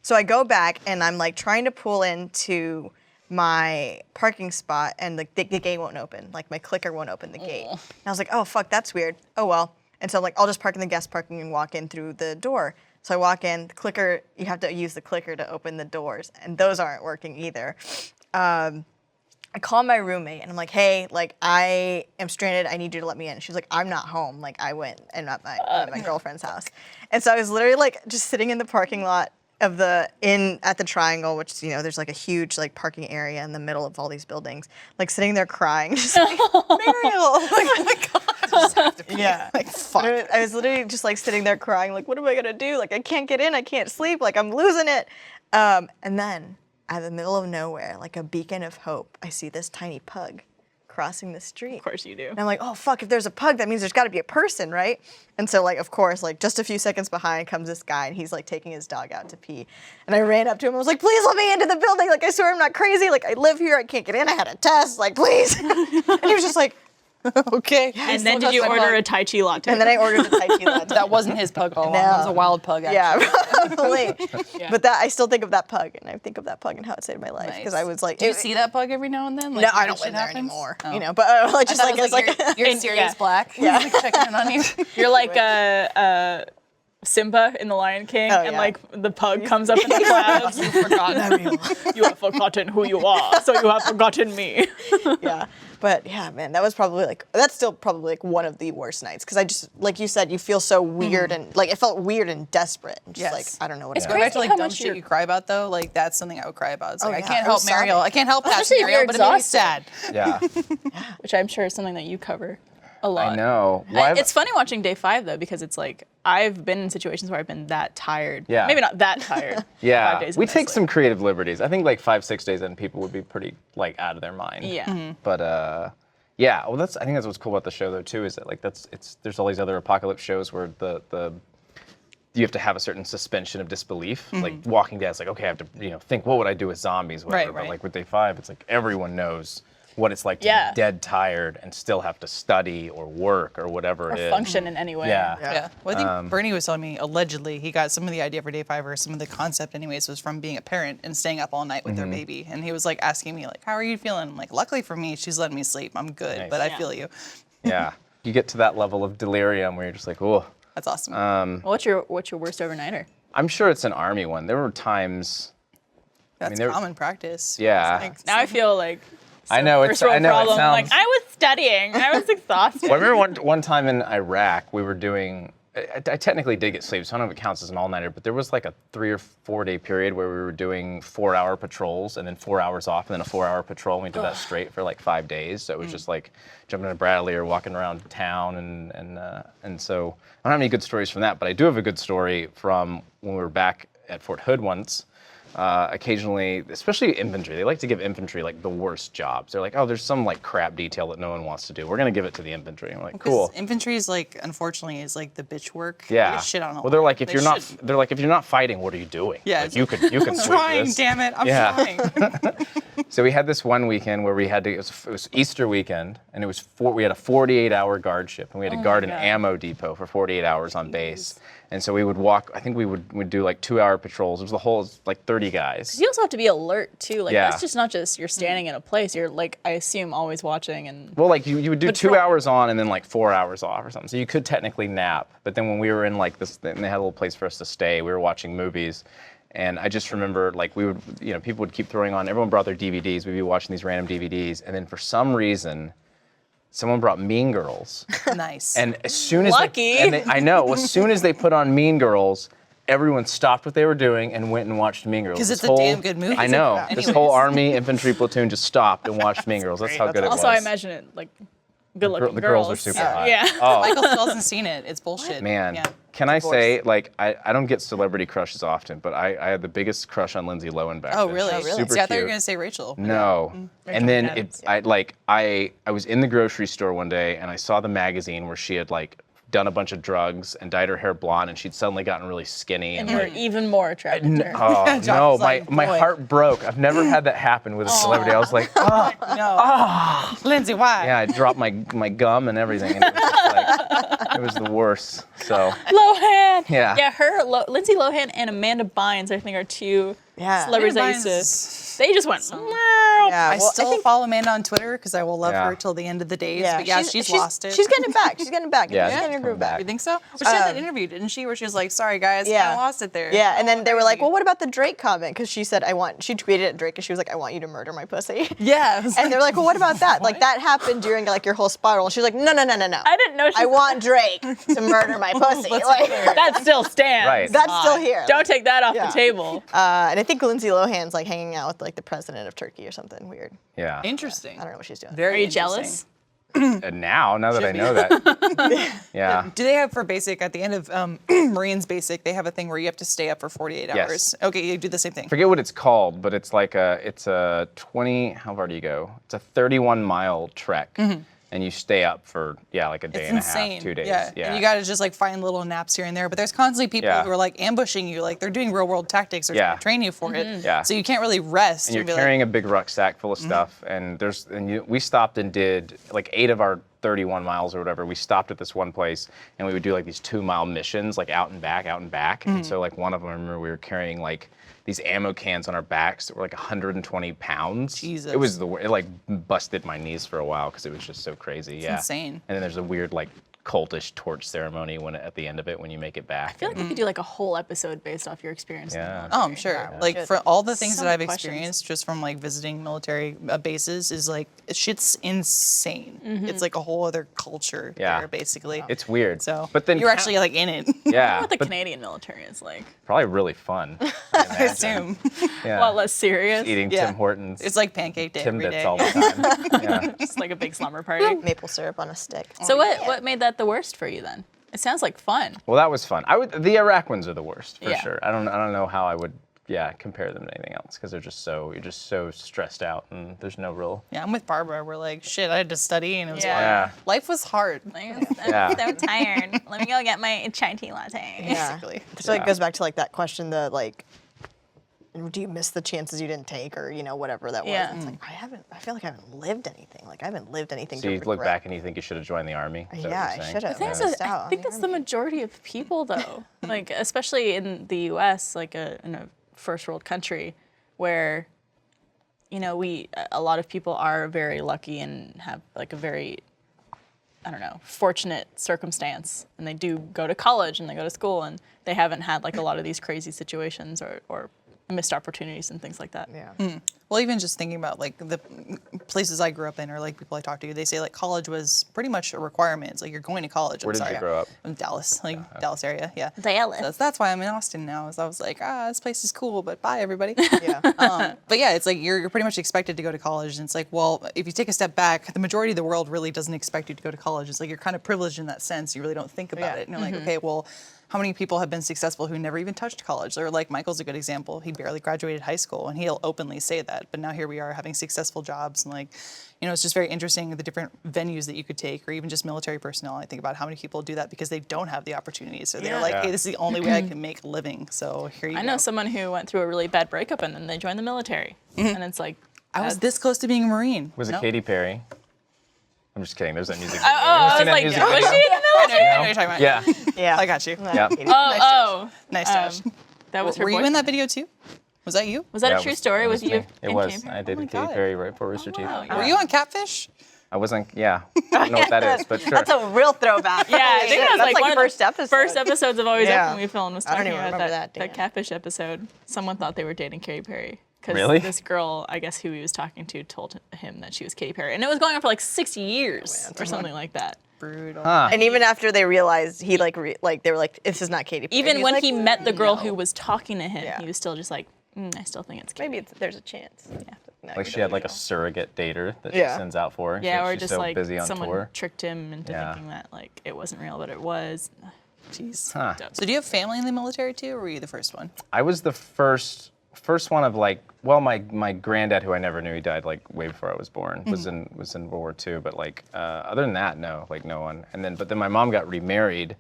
so I go back and I'm like trying to pull into my parking spot and the gate won't open. Like my clicker won't open the gate. And I was like, oh, fuck, that's weird. Oh, well. And so I'm like, I'll just park in the guest parking and walk in through the door. So I walk in, the clicker, you have to use the clicker to open the doors. And those aren't working either. I call my roommate and I'm like, hey, like I am stranded. I need you to let me in. She's like, I'm not home. Like I went and at my girlfriend's house. And so I was literally like just sitting in the parking lot of at the Triangle, which, there's like a huge like parking area in the middle of all these buildings, like sitting there crying, just like, Mariel, like, oh my God. Just have to pee. Yeah. Like, fuck. I was literally just like sitting there crying, like, what am I gonna do? Like I can't get in, I can't sleep, like I'm losing it. And then out of the middle of nowhere, like a beacon of hope, I see this tiny pug crossing the street. Of course you do. And I'm like, oh fuck, if there's a pug, that means there's gotta be a person, right? And so like, of course, like just a few seconds behind comes this guy and he's like taking his dog out to pee. And I ran up to him and was like, please let me into the building. Like, I swear I'm not crazy. Like, I live here, I can't get in, I had a test, like, please. And he was just like, okay. And then did you order a Tai Chi latte? And then I ordered a Tai Chi latte. That wasn't his pug all along. No. That was a wild pug, actually. Yeah, probably. Yeah. But that I still think of that pug, and I think of that pug and how it saved my life because I was like, Do you see that pug every now and then? Like, no, when I don't shit live there happens? anymore. Oh. You know, but like just like it's like you're Sirius Black. Yeah. He's, like, checking in on you. You're like Simba in The Lion King, Oh, and yeah. like the pug comes up in the clouds. You have forgotten who you are, so you have forgotten me. yeah. But yeah, man, that was probably like that's still probably like one of the worst nights because I just like you said, you feel so weird and like it felt weird and desperate. And just Yes. like I don't know what It's it Go is. back to like How dumb much shit you're- you cry about though. Like that's something I would cry about. It's like Oh, I yeah, can't I was help Mariel. sobbing. I can't help past Especially if Mariel, you're but it made me exhausted. sad. Yeah, Which I'm sure is something that you cover a lot. I know. Well, It's funny watching day 5 though because it's like I've been in situations where I've been that tired. Yeah. Maybe not that tired. 5 yeah, days in we this, take like- some creative liberties. I think like 5-6 days in, people would be pretty like out of their mind. Yeah. But yeah, well, I think that's what's cool about the show though too, is that like there's all these other apocalypse shows where the you have to have a certain suspension of disbelief. Like Walking Dead, it's like, okay, I have to think, what would I do with zombies? Whatever. Right. But like with Day 5, it's like everyone knows what it's like to Yeah. be dead tired and still have to study or work or whatever Or it is. function in any way. Yeah. Yeah. Well, I think Bernie was telling me allegedly he got some of the idea for Day 5 or some of the concept anyways was from being a parent and staying up all night with their baby. And he was like asking me like, how are you feeling? I'm like, luckily for me, she's letting me sleep. I'm good, Nice. but I Yeah. feel you. Yeah. You get to that level of delirium where you're just like, oh. That's awesome. Well, what's your worst overnighter? I'm sure it's an army one. There were times. That's there- common practice. Yeah. Like, Now I feel like I know first world I know problem. it sounds. Like I was studying. I was exhausted. Well, I remember one time in Iraq, we were doing. I technically did get sleep, so I don't know if it counts as an all-nighter, but there was like a 3 or 4 day period where we were doing 4-hour patrols and then 4 hours off and then a 4-hour patrol. And we did that straight for like 5 days. So it was just like jumping in a Bradley or walking around town, and so I don't have any good stories from that, but I do have a good story from when we were back at Fort Hood once. Occasionally, especially infantry, they like to give infantry like the worst jobs. They're like, oh, there's some like crap detail that no one wants to do. We're gonna give it to the infantry. I'm like, because cool. infantry is like, unfortunately, is like the bitch work. They Yeah. get shit on a Well, lot. they're like, if They you're not, should- they're like, if you're not fighting, what are you doing? Yeah, Like, it's you can I'm sweep trying, this. damn it. I'm Yeah. trying. So we had this one weekend where we had to. It was Easter weekend, and it was we had a 48-hour guard shift, and we had to guard an God. ammo depot for 48 hours on base. And so we would walk. I think we would do like 2-hour patrols. It was the whole like 30 guys. You also have to be alert too. Like Yeah. that's just not just you're standing in a place. You're like I assume always watching and. Well, like you would do Patrol. 2 hours on and then like 4 hours off or something. So you could technically nap. But then when we were in like this, and they had a little place for us to stay. We were watching movies, and I just remember like we would, people would keep throwing on. Everyone brought their DVDs. We'd be watching these random DVDs, and then for some reason, someone brought Mean Girls. Nice. And as soon as Lucky. I know, as soon as they put on Mean Girls, everyone stopped what they were doing and went and watched Mean Girls. 'Cause This it's a damn good movie. I know. Yeah. This Anyways. whole army infantry platoon just stopped and watched Mean Girls. That's how good it was. Also, I imagine it like good-looking the girls are super hot. Yeah. Oh, Michael still hasn't seen it. It's bullshit. man. Yeah. Can I say, like, I don't get celebrity crushes often, but I had the biggest crush on Lindsay Lohan back Oh, then. really? She was Super See, I thought you were cute. going to say Rachel. No. And then McAdams. I was in the grocery store one day and I saw the magazine where she had like done a bunch of drugs and dyed her hair blonde and she'd suddenly gotten really skinny And and you're like even more attracted to her. oh Josh no, was like, my boy. heart broke. I've never had that happen with a celebrity. I was like, oh No. Lindsay, why? yeah, I dropped my gum and everything and it was just like it was the worst. So Lohan. Yeah. Yeah, Lindsay Lohan and Amanda Bynes, I think, are two Yeah. celebrities Amanda that used Bynes- to. They just went. Yeah, I well, still think- follow Amanda on Twitter because I will love Yeah. her till the end of the days. Yeah, But yeah, she's lost it. She's getting it back. She's getting it back. Yeah, she's she's getting her coming groove back. back. You think so? Well, she had that interview, didn't she? Where she was like, "Sorry guys, Yeah. kind of lost it there." Yeah, and then they were like, crazy. "Well, what about the Drake comment?" Because she said, She tweeted at Drake, and she was like, "I want you to murder my pussy." Yeah. it was And they were like, "Well, what about that? Like that happened during like your whole spiral." And she was like, "No, no, no, no, no. I didn't know she I want Drake to murder my pussy." Like, that still stands. Right. that's still here. Don't take that off Yeah. the table. And I think Lindsay Lohan's like hanging out with like the president of Turkey or something weird. yeah. interesting. I don't know what she's doing. Very Are you interesting. jealous? now that I know that. Yeah. Do they have for basic at the end of Marines basic? They have a thing where you have to stay up for 48 Yes. hours. Okay, you do the same thing. Forget what it's called, but it's like it's a 20. How far do you go? It's a 31-mile trek, and you stay up for like a day It's and insane. a half, 2 days. Yeah. And you got to just like find little naps here and there. But there's constantly people who are like ambushing you. Like they're doing real world tactics. They're trying to train you for it. Yeah. So you can't really rest. And you're be carrying like, a big rucksack full of stuff, and we stopped and did like 8 of our 31 miles or whatever. We stopped at this one place, and we would do like these 2-mile missions, like out and back. And so like one of them, I remember we were carrying like these ammo cans on our backs that were like 120 pounds. Jesus. It was it like busted my knees for a while because it was just so crazy. It's insane. And then there's a weird like cultish torch ceremony at the end of it when you make it back. I feel like we could do like a whole episode based off your experience. in the Yeah. military. Oh, I'm sure. Yeah, Like shit. for all the things So that I've many questions. experienced just from like visiting military bases is like shit's insane. It's like a whole other culture Yeah. there basically. It's weird. So, but then you're actually like in it. yeah, What the but Canadian military is like. probably really fun. I assume. Yeah. A lot less serious. Eating Yeah. Tim Hortons. It's like pancake day every Timbits day. all the time. Yeah. Just like a big slumber party. Maple syrup on a stick. So what made that the worst for you then? It sounds like fun. Well, that was fun. The Iraq ones are the worst for Yeah. sure. I don't know how I would compare them to anything else because you're just so stressed out and there's no real. Yeah, I'm with Barbara. We're like, shit, I had to study and it was Yeah. hard. Yeah. Life was hard. Like, Yeah. I'm so tired. Let me go get my chai tea latte. Yeah. Basically. So it Yeah. goes back to like that question, the like, do you miss the chances you didn't take, or whatever that was? Yeah. It's like I feel like I haven't lived anything. Like I haven't lived anything. So to you look regret. back and you think you should have joined the army. Is that what Yeah, you're I saying? should have. The thing is, missed that out I on think the that's the army. majority of people, though. Like, especially in the U.S., like in a first world country, where, a lot of people are very lucky and have like a very, I don't know, fortunate circumstance, and they do go to college and they go to school, and they haven't had like a lot of these crazy situations or missed opportunities and things like that. Yeah. Well, even just thinking about like the places I grew up in or like people I talk to, they say like college was pretty much a requirement. It's like you're going to college. Where did you grow up? In Dallas, Dallas area, yeah. Dallas. So that's why I'm in Austin now. Is I was like, this place is cool, but bye everybody. Yeah. But yeah, it's like you're pretty much expected to go to college, and it's like, well, if you take a step back, the majority of the world really doesn't expect you to go to college. It's like you're kind of privileged in that sense. You really don't think about Yeah. it, and you're like, okay, well, how many people have been successful who never even touched college? Or like Michael's a good example. He barely graduated high school, and he'll openly say that. But now here we are having successful jobs, and like, it's just very interesting the different venues that you could take, or even just military personnel. I think about how many people do that because they don't have the opportunities, so they're Yeah. like, Yeah. hey, this is the only way I can make a living. So here you go. I know someone who went through a really bad breakup and then they joined the military, and it's like. I was this close to being a Marine. Was it No. Katy Perry? I'm just kidding. There's that music. Oh, I was like, was she in the military? I know what you're talking about. Yeah. Yeah. I got you. Yeah. Oh, Nice touch. that was her. Were you in that video too? Was that you? Was that Yeah, a it true was- story? it Was me. you? It in was. Katy Perry? I did my Katy God. Perry right before Rooster Teeth. wow. Were you on Catfish? I wasn't. Yeah. I don't know what that is, but sure. That's a real throwback. Yeah, I think that was That's like one of the first episode. first episodes of Always Yeah. Up when we filmed was I don't talking even about remember that that, damn. catfish episode. Someone thought they were dating Katy Perry. Because Really? this girl, I guess who he was talking to, told him that she was Katy Perry. And it was going on for like 6 years or something like that. Brutal. Huh. And even after they realized he they were like, this is not Katy Perry. Even He's when like, he met the girl no. who was talking to him, Yeah. he was still just like, I still think it's Katy. Maybe there's a chance. Yeah. No, Like you she had don't like a know. surrogate dater that she Yeah. sends out for. Yeah, so or she's just so like busy on someone tour. tricked him into Yeah. thinking that like it wasn't real, but it was. Jeez. Huh. Dope. So do you have family in the military too, or were you the first one? I was the first one of like, well, my granddad, who I never knew, he died like way before I was born, was in World War II. But like other than that, no, like no one. But then my mom got remarried,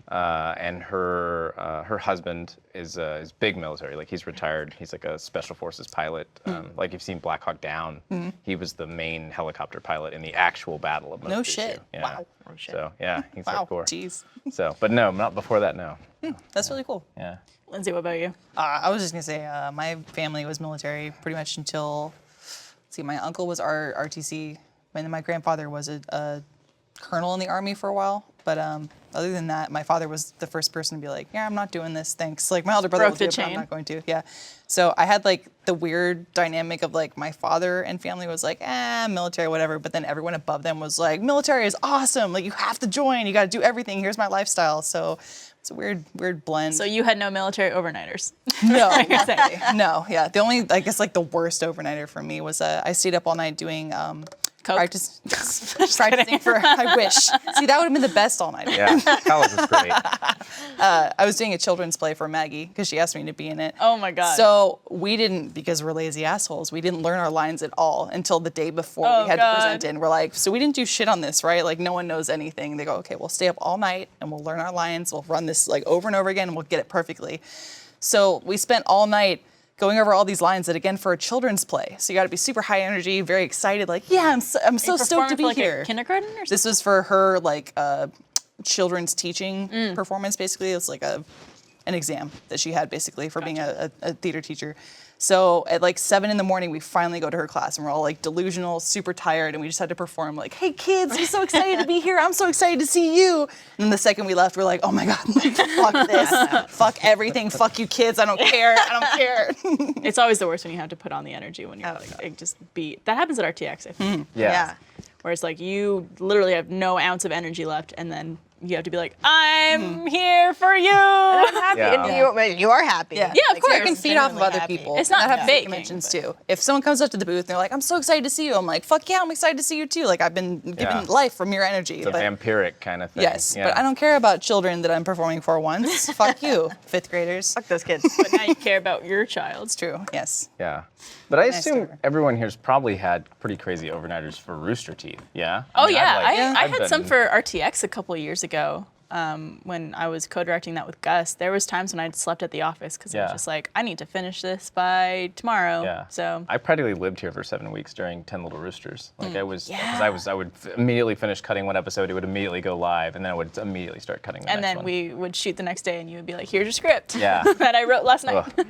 and her husband is big military. Like he's retired. He's like a special forces pilot. Like you've seen Black Hawk Down. He was the main helicopter pilot in the actual Battle of Mogadishu. No shit. Yeah. Wow. Oh, shit. So yeah, he's Wow. hardcore. Jeez. So, but no, not before that. No. That's really cool. Yeah. Lindsay, what about you? I was just gonna say my family was military pretty much until, let's see, my uncle was RTC, and then my grandfather was a colonel in the army for a while. But other than that, my father was the first person to be like, yeah, I'm not doing this, thanks. Like my older brother Broke will do the it, but I'm chain. not going to. Yeah. So I had like the weird dynamic of like my father and family was like, military, whatever. But then everyone above them was like, military is awesome. Like you have to join. You got to do everything. Here's my lifestyle. So it's a weird blend. So you had no military overnighters. No, no, yeah. The only, I guess, like the worst overnighter for me was I stayed up all night doing Coke. Practicing for, I wish. See, that would have been the best all-nighter. Yeah, college is great. I was doing a children's play for Maggie because she asked me to be in it. Oh my God. So we didn't, because we're lazy assholes, we didn't learn our lines at all until the day before Oh, we had God. to present it. And we're like, so we didn't do shit on this, right? Like no one knows anything. They go, okay, we'll stay up all night and we'll learn our lines. We'll run this like over and over again and we'll get it perfectly. So we spent all night going over all these lines that, again, for a children's play. So you got to be super high energy, very excited, like, yeah, I'm so stoked to be for, like, here. A kindergarten or something? This was for her, like, children's teaching performance, basically. It's like an exam that she had, basically, for being a theater teacher. So at like 7 a.m, we finally go to her class and we're all like delusional, super tired, and we just had to perform like, hey kids, I'm so excited to be here. I'm so excited to see you. And then the second we left, we're like, oh my God, fuck this. Fuck everything. Fuck you kids. I don't care. I don't care. It's always the worst when you have to put on the energy when you're like just beat. That happens at RTX, I think. Yeah. Where it's like you literally have no ounce of energy left, and then you have to be like, I'm here for you. I'm happy. Yeah. And you are happy. Yeah, of Like, course. you can feed off of Genuinely other happy. people. It's not And that happens at faking, conventions too. If someone comes up to the booth and they're like, I'm so excited to see you, I'm like, fuck yeah, I'm excited to see you too. Like I've been given life from your energy. It's a vampiric kind of thing. Yes, Yeah. but I don't care about children that I'm performing for once. Fuck you, 5th graders. Fuck those kids. But now you care about your child. It's true, yes. Yeah. But I Nice assume story. everyone here's probably had pretty crazy overnighters for Rooster Teeth. Yeah? Oh I mean, yeah, I I've had some been- for RTX a couple of years ago. When I was co-directing that with Gus, there was times when I'd slept at the office because I was Yeah. just like, I need to finish this by tomorrow. Yeah. So I practically lived here for 7 weeks during 10 Little Roosters. Like I was, because I would immediately finish cutting one episode, it would immediately go live, and then I would immediately start cutting the and next then one. we would shoot the next day, and you would be like, "Here's your script." Yeah. that I wrote last night. Ugh.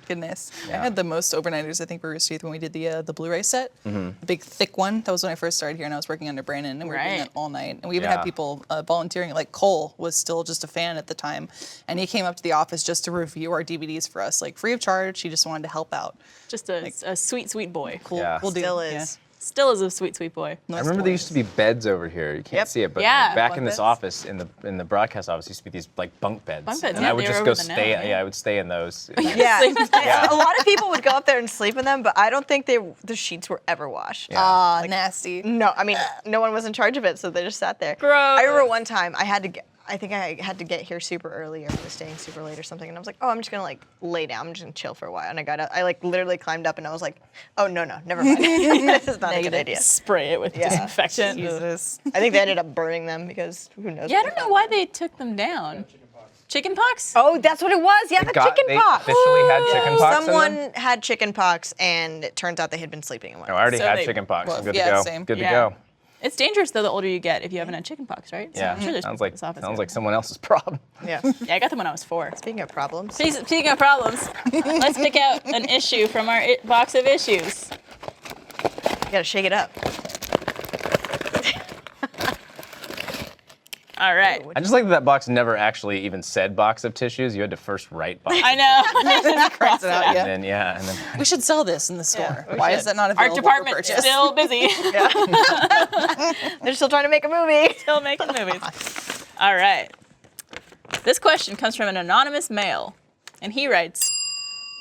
Goodness. I Yeah. had the most overnighters, I think, for Rooster Teeth when we did the Blu-ray set. Mm-hmm. The big, thick one. That was when I first started here, and I was working under Brandon, and we were doing Right. that all night. And we even Yeah. had people volunteering. Like Cole was still just a fan at the time, and he came up to the office just to review our DVDs for us, like free of charge. He just wanted to help out. Just a sweet, sweet boy. Cool, Yeah. cool dude. Still Yeah. is. Still is a sweet, sweet boy. No I remember there used to be beds over here. You can't Yep. see it, but Yeah. back Bunk in this beds? office, in the broadcast office, used to be these like bunk beds. Bunk beds, and yeah, I would they just were go over the stay. net, Yeah, I would stay in those. Yeah. Yeah. A lot of people would go up there and sleep in them, but I don't think the sheets were ever washed. Yeah. Ah, nasty. No, I mean, no one was in charge of it, so they just sat there. Gross. I remember one time I think I had to get here super early, or I was staying super late or something, and I was like, oh, I'm just gonna like lay down, I'm just gonna chill for a while. And I got up, I like literally climbed up, and I was like, oh no, never mind. This is not a good idea. Spray it with Yeah. disinfectant. Jesus. I think they ended up burning them because who knows? Yeah, I what don't they know found. why they took them down. Chicken pox? Oh, that's what it was. Yeah, the chicken They pox. officially had chicken pox in them? Someone had chicken pox, and it turns out they had been sleeping in one. No, I already So had they- chicken pox. well, I'm good yeah, to go. same. Good to Yeah. go. It's dangerous though the older you get if you haven't had chicken pox, right? So Yeah. I'm sure there's sounds people like in this office sounds who- like someone else's problem. Yeah. Yeah, I got them when I was 4. Speaking of problems, Speaking of problems, let's pick out an issue from our box of issues. you gotta shake it up. All right. I just like that box never actually even said box of tissues. You had to first write box. I know. Cross it out, yeah. And then We should sell this in the store. we Why should. is that not Art available for department purchase? still busy. They're still trying to make a movie. Still making movies. All right. This question comes from an anonymous male, and he writes,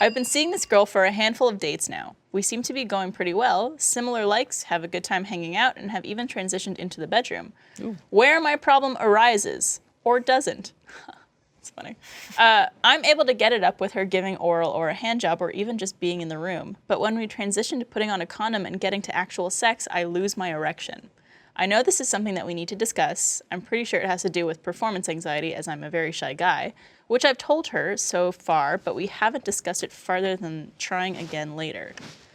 I've been seeing this girl for a handful of dates now. We seem to be going pretty well, similar likes, have a good time hanging out, and have even transitioned into the bedroom. Where my problem arises, or doesn't. It's funny. I'm able to get it up with her giving oral or a hand job or even just being in the room. But when we transition to putting on a condom and getting to actual sex, I lose my erection. I know this is something that we need to discuss. I'm pretty sure it has to do with performance anxiety, as I'm a very shy guy, which I've told her so far, but we haven't discussed it farther than trying again later.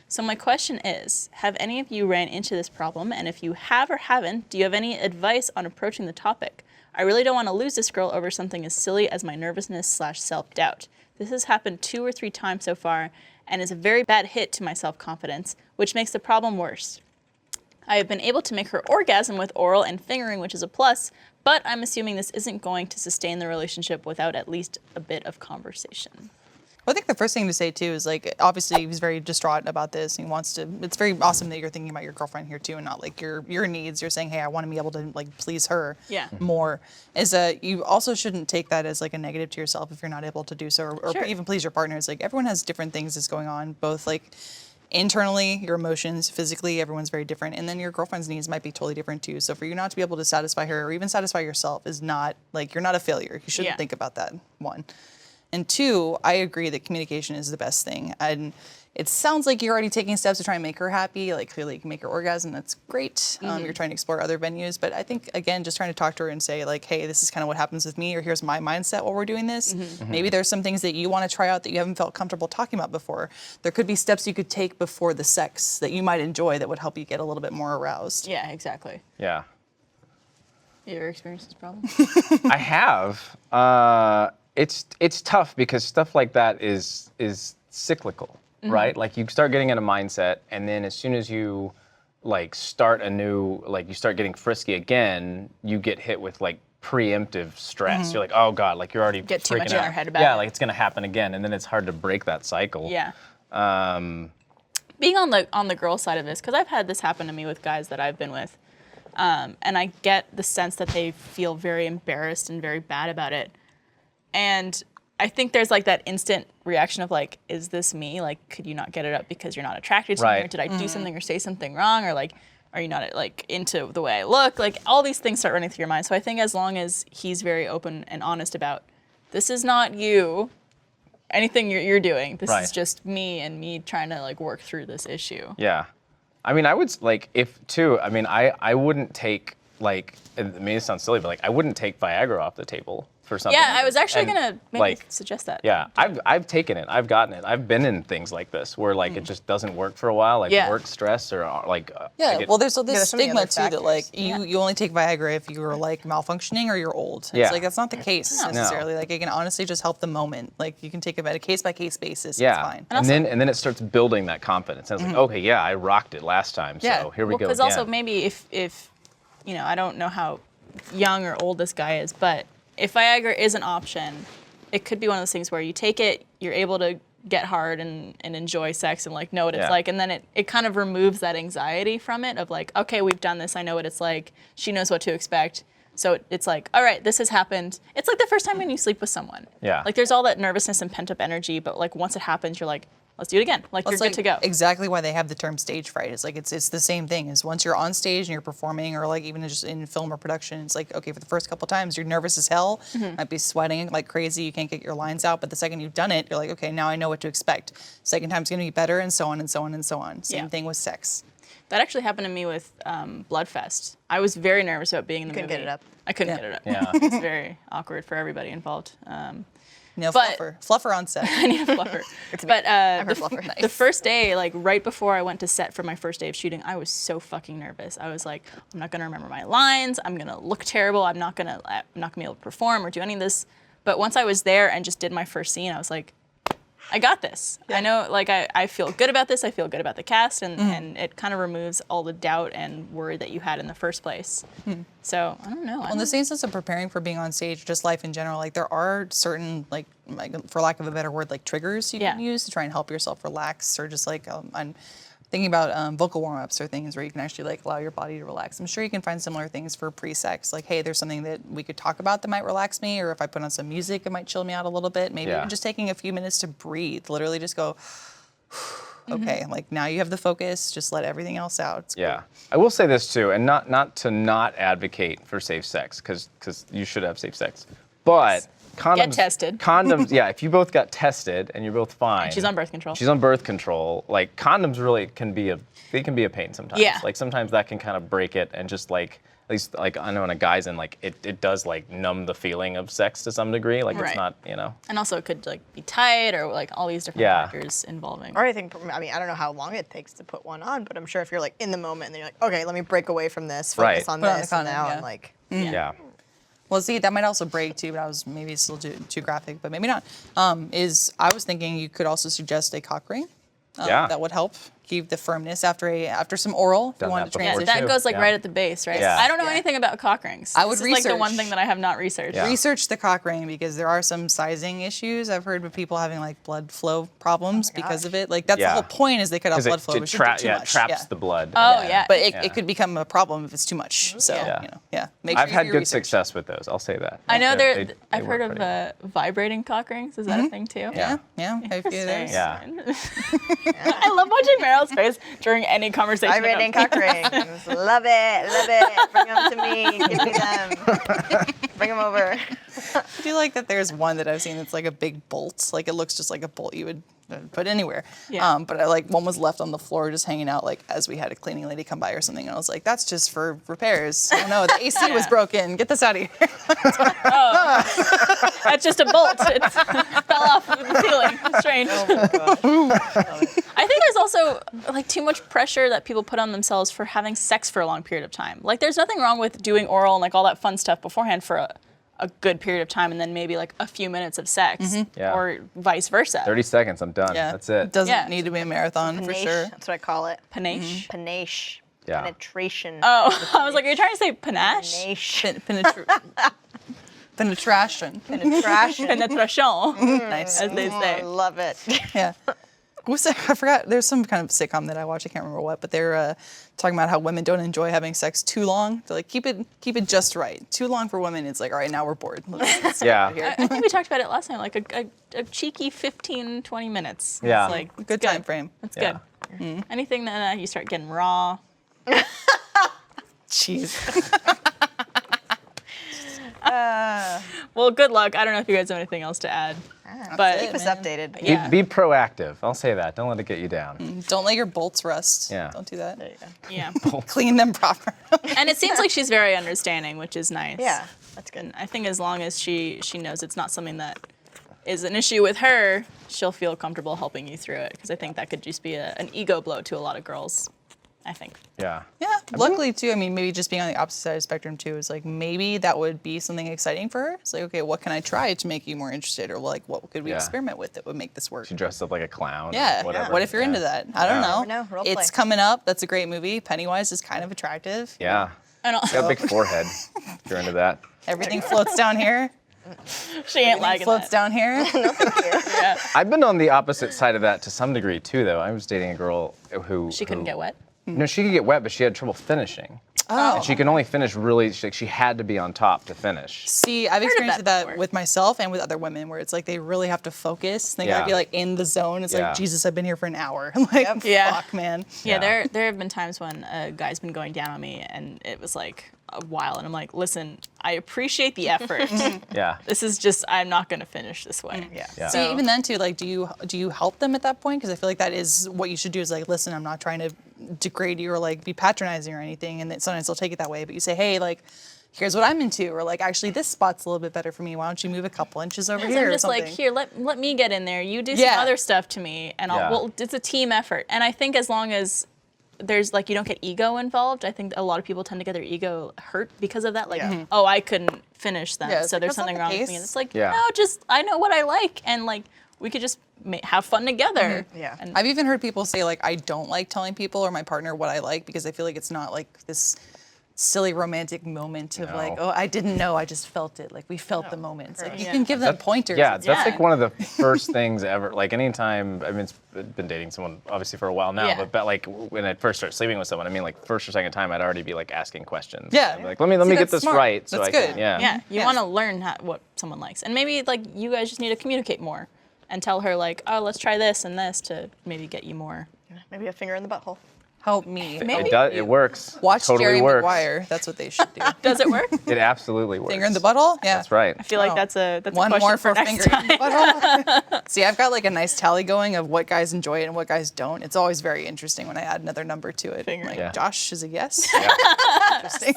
So my question is, have any of you ran into this problem? And if you have or haven't, do you have any advice on approaching the topic? I really don't want to lose this girl over something as silly as my nervousness/self-doubt. This has happened 2 or 3 times so far and is a very bad hit to my self-confidence, which makes the problem worse. I have been able to make her orgasm with oral and fingering, which is a plus, but I'm assuming this isn't going to sustain the relationship without at least a bit of conversation. Well, I think the first thing to say too is like, obviously he's very distraught about this. And he wants to. It's very awesome that you're thinking about your girlfriend here too, and not like your needs. You're saying, hey, I want to be able to like please her Yeah. more. Is you also shouldn't take that as like a negative to yourself if you're not able to do so, or Sure. even please your partner. It's like everyone has different things that's going on, both like internally, your emotions, physically, everyone's very different. And then your girlfriend's needs might be totally different too. So for you not to be able to satisfy her or even satisfy yourself is not, like, you're not a failure. You shouldn't think about that, one. And two, I agree that communication is the best thing. And it sounds like you're already taking steps to try and make her happy. Like, clearly you can make her orgasm. That's great. You're trying to explore other venues. But I think, again, just trying to talk to her and say, like, hey, this is kind of what happens with me, or here's my mindset while we're doing this. Maybe there's some things that you want to try out that you haven't felt comfortable talking about before. There could be steps you could take before the sex that you might enjoy that would help you get a little bit more aroused. Yeah, exactly. Yeah. You ever experienced this problem? I have. It's tough because stuff like that is cyclical, right? Like you start getting in a mindset, and then as soon as you like start a new, like you start getting frisky again, you get hit with like preemptive stress. You're like, oh God, like you're already Get too much freaking in out. your head about Yeah, it. like it's gonna happen again, and then it's hard to break that cycle. Yeah. Being on the girl side of this, because I've had this happen to me with guys that I've been with, and I get the sense that they feel very embarrassed and very bad about it. And I think there's like that instant reaction of like, is this me? Like, could you not get it up because you're not attracted to me? Or did I do something or say something wrong? Or like, are you not like into the way I look? Like all these things start running through your mind. So I think as long as he's very open and honest about, this is not you, anything you're doing, this is just me and me trying to like work through this issue. Yeah. I mean, I would like I wouldn't take like, it may sound silly, but like I wouldn't take Viagra off the table for something. Yeah, I was actually And, gonna maybe like, suggest that. Yeah, I've taken it. I've gotten it. I've been in things like this where like it just doesn't work for a while, like work stress or like. Yeah, well, there's this there's so many stigma other too that like factors. you only take Viagra if you're like malfunctioning or you're old. Yeah. It's like that's not the case necessarily. Like it can honestly just help the moment. Like you can take it at a case by case basis. Yeah, It's fine. and then it starts building that confidence. And it's like, okay, yeah, I rocked it last time, so here we go Because again. also maybe if you know, I don't know how young or old this guy is, but if Viagra is an option, it could be one of those things where you take it, you're able to get hard and enjoy sex and like know what it's like, and then it kind of removes that anxiety from it of like, okay, we've done this, I know what it's like, she knows what to expect. So it's like, all right, this has happened. It's like the first time when you sleep with someone. Yeah. Like there's all that nervousness and pent up energy, but like once it happens, you're like, let's do it again. Like you're good to go. Exactly why they have the term stage fright. It's like it's the same thing. Is once you're on stage and you're performing, or like even just in film or production, it's like okay, for the first couple times you're nervous as hell, might be sweating like crazy, you can't get your lines out. But the second you've done it, you're like, okay, now I know what to expect. Second time's gonna be better, and so on and so on and so on. Same thing with sex. That actually happened to me with Bloodfest. I was very nervous about being in the Couldn't movie. get it up. I couldn't get it up. Yeah. It's very awkward for everybody involved. No, But- fluffer on set. I need a fluffer. But I've heard fluffer. the first day, like right before I went to set for my first day of shooting, I was so fucking nervous. I was like, I'm not gonna remember my lines. I'm gonna look terrible. I'm not gonna be able to perform or do any of this. But once I was there and just did my first scene, I was like, I got this. I know, like, I feel good about this. I feel good about the cast, and it kind of removes all the doubt and worry that you had in the first place. So, I don't know. Well, in the same sense of preparing for being on stage, just life in general, like there are certain, like for lack of a better word, like triggers you can use to try and help yourself relax, or just like I'm thinking about vocal warm-ups or things where you can actually like allow your body to relax. I'm sure you can find similar things for pre-sex. Like, hey, there's something that we could talk about that might relax me, or if I put on some music, it might chill me out a little bit. Maybe even just taking a few minutes to breathe, literally just go, okay, like now you have the focus, just let everything else out. It's Yeah, I will say this too, and not to not advocate for safe sex, because you should have safe sex, but condoms. Get tested. Condoms, yeah. If you both got tested and you're both fine. she's on birth control. She's on birth control. Like condoms really can be a pain sometimes. Yeah. Like sometimes that can kind of break it, and just like at least like I know when a guy's in, like it does like numb the feeling of sex to some degree. Like Right. it's not, you know. And also it could like be tight or like all these different factors involving. Or I think, I mean, I don't know how long it takes to put one on, but I'm sure if you're like in the moment and then you're like, okay, let me break away from this, focus on Put on the this, and condom, now yeah. I'm like, Yeah. Well, see, that might also break too, but I was maybe still too graphic, but maybe not. I was thinking you could also suggest a cock ring. Yeah. That would help keep the firmness after some oral. If you Done wanted that to before. Yeah, transition. that too. goes like Yeah. right at the base, right? Yeah. I don't know Yeah. anything about cock rings. I would this is like the one research. thing that I have not researched. Yeah. Research the cock ring, because there are some sizing issues. I've heard of people having like blood flow problems because of it. Like that's the Yeah. whole point, is they cut off Because blood flow. it We shouldn't do too much. traps the blood. Oh, yeah. But it could become a problem if it's too much. So Yeah. make sure I've you had do your good research. success with those. I'll say that. I know They I've work heard of pretty vibrating cock rings. Is that a thing too? Yeah, have a few of those. Yeah. I love watching Mariel Mariel's face during any conversation. I've been in cock rings. Love it. Bring them to me. Give me them. Bring them over. I feel like that there's one that I've seen that's like a big bolt. Like it looks just like a bolt you would put anywhere. Yeah. But I like one was left on the floor just hanging out like as we had a cleaning lady come by or something. And I was like, that's just for repairs. Oh no, the AC was broken. Get this out of here. That's just a bolt. It fell off the ceiling. Strange. Oh my gosh. I think there's also like too much pressure that people put on themselves for having sex for a long period of time. Like there's nothing wrong with doing oral and like all that fun stuff beforehand for a good period of time and then maybe like a few minutes of sex Yeah. or vice versa. 30 seconds, I'm done. Yeah. That's it. Doesn't need to be a marathon for Panache, sure. That's what I call it. Panache. Panache. Yeah. Penetration. Oh, I was like, are you trying to say panache? Penetration. Penetration. Penetration. Penetration, Nice. as they I say. love it. Yeah. What's that? I forgot. There's some kind of sitcom that I watch. I can't remember what, but they're talking about how women don't enjoy having sex too long. They're like, keep it just right. Too long for women, it's like, all right, now we're bored. Let's get Yeah. out of here. I think we talked about it last time, like a cheeky 15, 20 minutes. Yeah. It's like, Good it's time frame. It's Yeah. good. Anything that you start getting raw. Jeez. Well, good luck. I don't know if you guys have anything else to add. But Keep us updated. Yeah. Be proactive. I'll say that. Don't let it get you down. Don't let your bolts rust. Yeah. Don't do that. There you go. yeah. Clean them proper. And it seems like she's very understanding, which is nice. Yeah, that's good. And I think as long as she knows it's not something that is an issue with her, she'll feel comfortable helping you through it. Because I think that could just be an ego blow to a lot of girls. I think. Yeah. Yeah. Luckily, too, I mean, maybe just being on the opposite side of the spectrum, too, is like maybe that would be something exciting for her. It's like, okay, what can I try to make you more interested? Or like, what could we Yeah. experiment with that would make this work? She dressed up like a clown. or Yeah. Whatever. What if you're Yeah. into that? I don't Yeah. know. Never know. Role It's play. coming up. That's a great movie. Pennywise is kind of attractive. Yeah. And Got a big forehead. If you're into that. Everything floats down here. she ain't liking Floats that. down here. Yeah. I've been on the opposite side of that to some degree too, though. I was dating a girl who She couldn't get wet. No, she could get wet, but she had trouble finishing. Oh. And she can only finish really. She had to be on top to finish. See, I've of experienced that that before. with myself and with other women where it's like they really have to focus. They Yeah. gotta be like in the zone. It's Yeah. like, Jesus, I've been here for an hour. Like, Yeah. fuck, man. Yeah, Yeah. there have been times when a guy's been going down on me and it was like a while and I'm like, listen, I appreciate the effort. Yeah. This is just, I'm not gonna finish this way. Yeah. Yeah. See, even then too, like, do you help them at that point? Because I feel like that is what you should do. Is like, listen, I'm not trying to degrade you or like be patronizing or anything. And then sometimes they'll take it that way. But you say, hey, like, here's what I'm into, or like, actually, this spot's a little bit better for me. Why don't you move a couple inches over So here? I'm or just like, something? here, let me get in there. You do Yeah. some other stuff to me, and Yeah. well, it's a team effort. And I think as long as there's like you don't get ego involved, I think a lot of people tend to get their ego hurt because of that. Like, Yeah. oh, I couldn't finish them, Yeah, it's so like, there's that's not something the wrong with case. me. And it's like, Yeah. no, just I know what I like, and like we could just have fun together. Yeah. And I've even heard people say like, I don't like telling people or my partner what I like because I feel like it's not like this silly romantic moment of No. like, oh, I didn't know, I just felt it. Like we felt the moment. It's like you Yeah. can give them pointers. Yeah, It's that's Yeah. like one of the first things ever. Like anytime, I mean, it's been dating someone obviously for a while now, Yeah. but like when I first started sleeping with someone, I mean, like first or second time, I'd already be like asking questions. Yeah. I'd be like, let me See, get that's this smart. right. So That's I can, good. yeah. yeah, you Yeah. want to learn what someone likes, and maybe like you guys just need to communicate more and tell her like, oh, let's try this and this to maybe get you more. Maybe a finger in the butthole. Help me. Maybe. It does. It works. Watch it totally Jerry works. Maguire. That's what they should do. Does it work? It absolutely works. Finger in the butthole? Yeah. That's right. I feel like Oh. that's a One question more for next finger time. in the butthole. See, I've got like a nice tally going of what guys enjoy it and what guys don't. It's always very interesting when I add another number to it. Finger. Like, Yeah. Josh is a yes. Yeah. Interesting.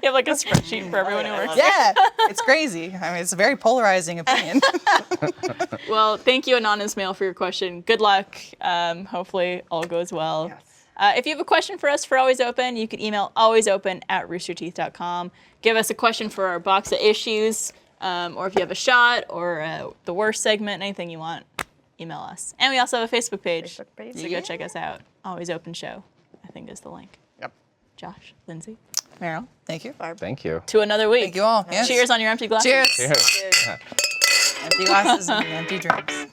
You have like a spreadsheet for everyone who works. Yeah, it's crazy. I mean, it's a very polarizing opinion. Well, thank you, Anonymous Mail, for your question. Good luck. Hopefully, all goes well. Yes. If you have a question for us for Always Open, you can email alwaysopen@roosterteeth.com. Give us a question for our box of issues, or if you have a shot or the worst segment, anything you want, email us. And we also have a Facebook page, Facebook page. so go check us out. Always Open Show, I think is the link. Yep. Josh, Lindsay, Meryl, thank you. Thank you. to another week. Thank you all. Yes. Cheers on your empty glasses. Cheers. Cheers. Empty glasses and empty drinks.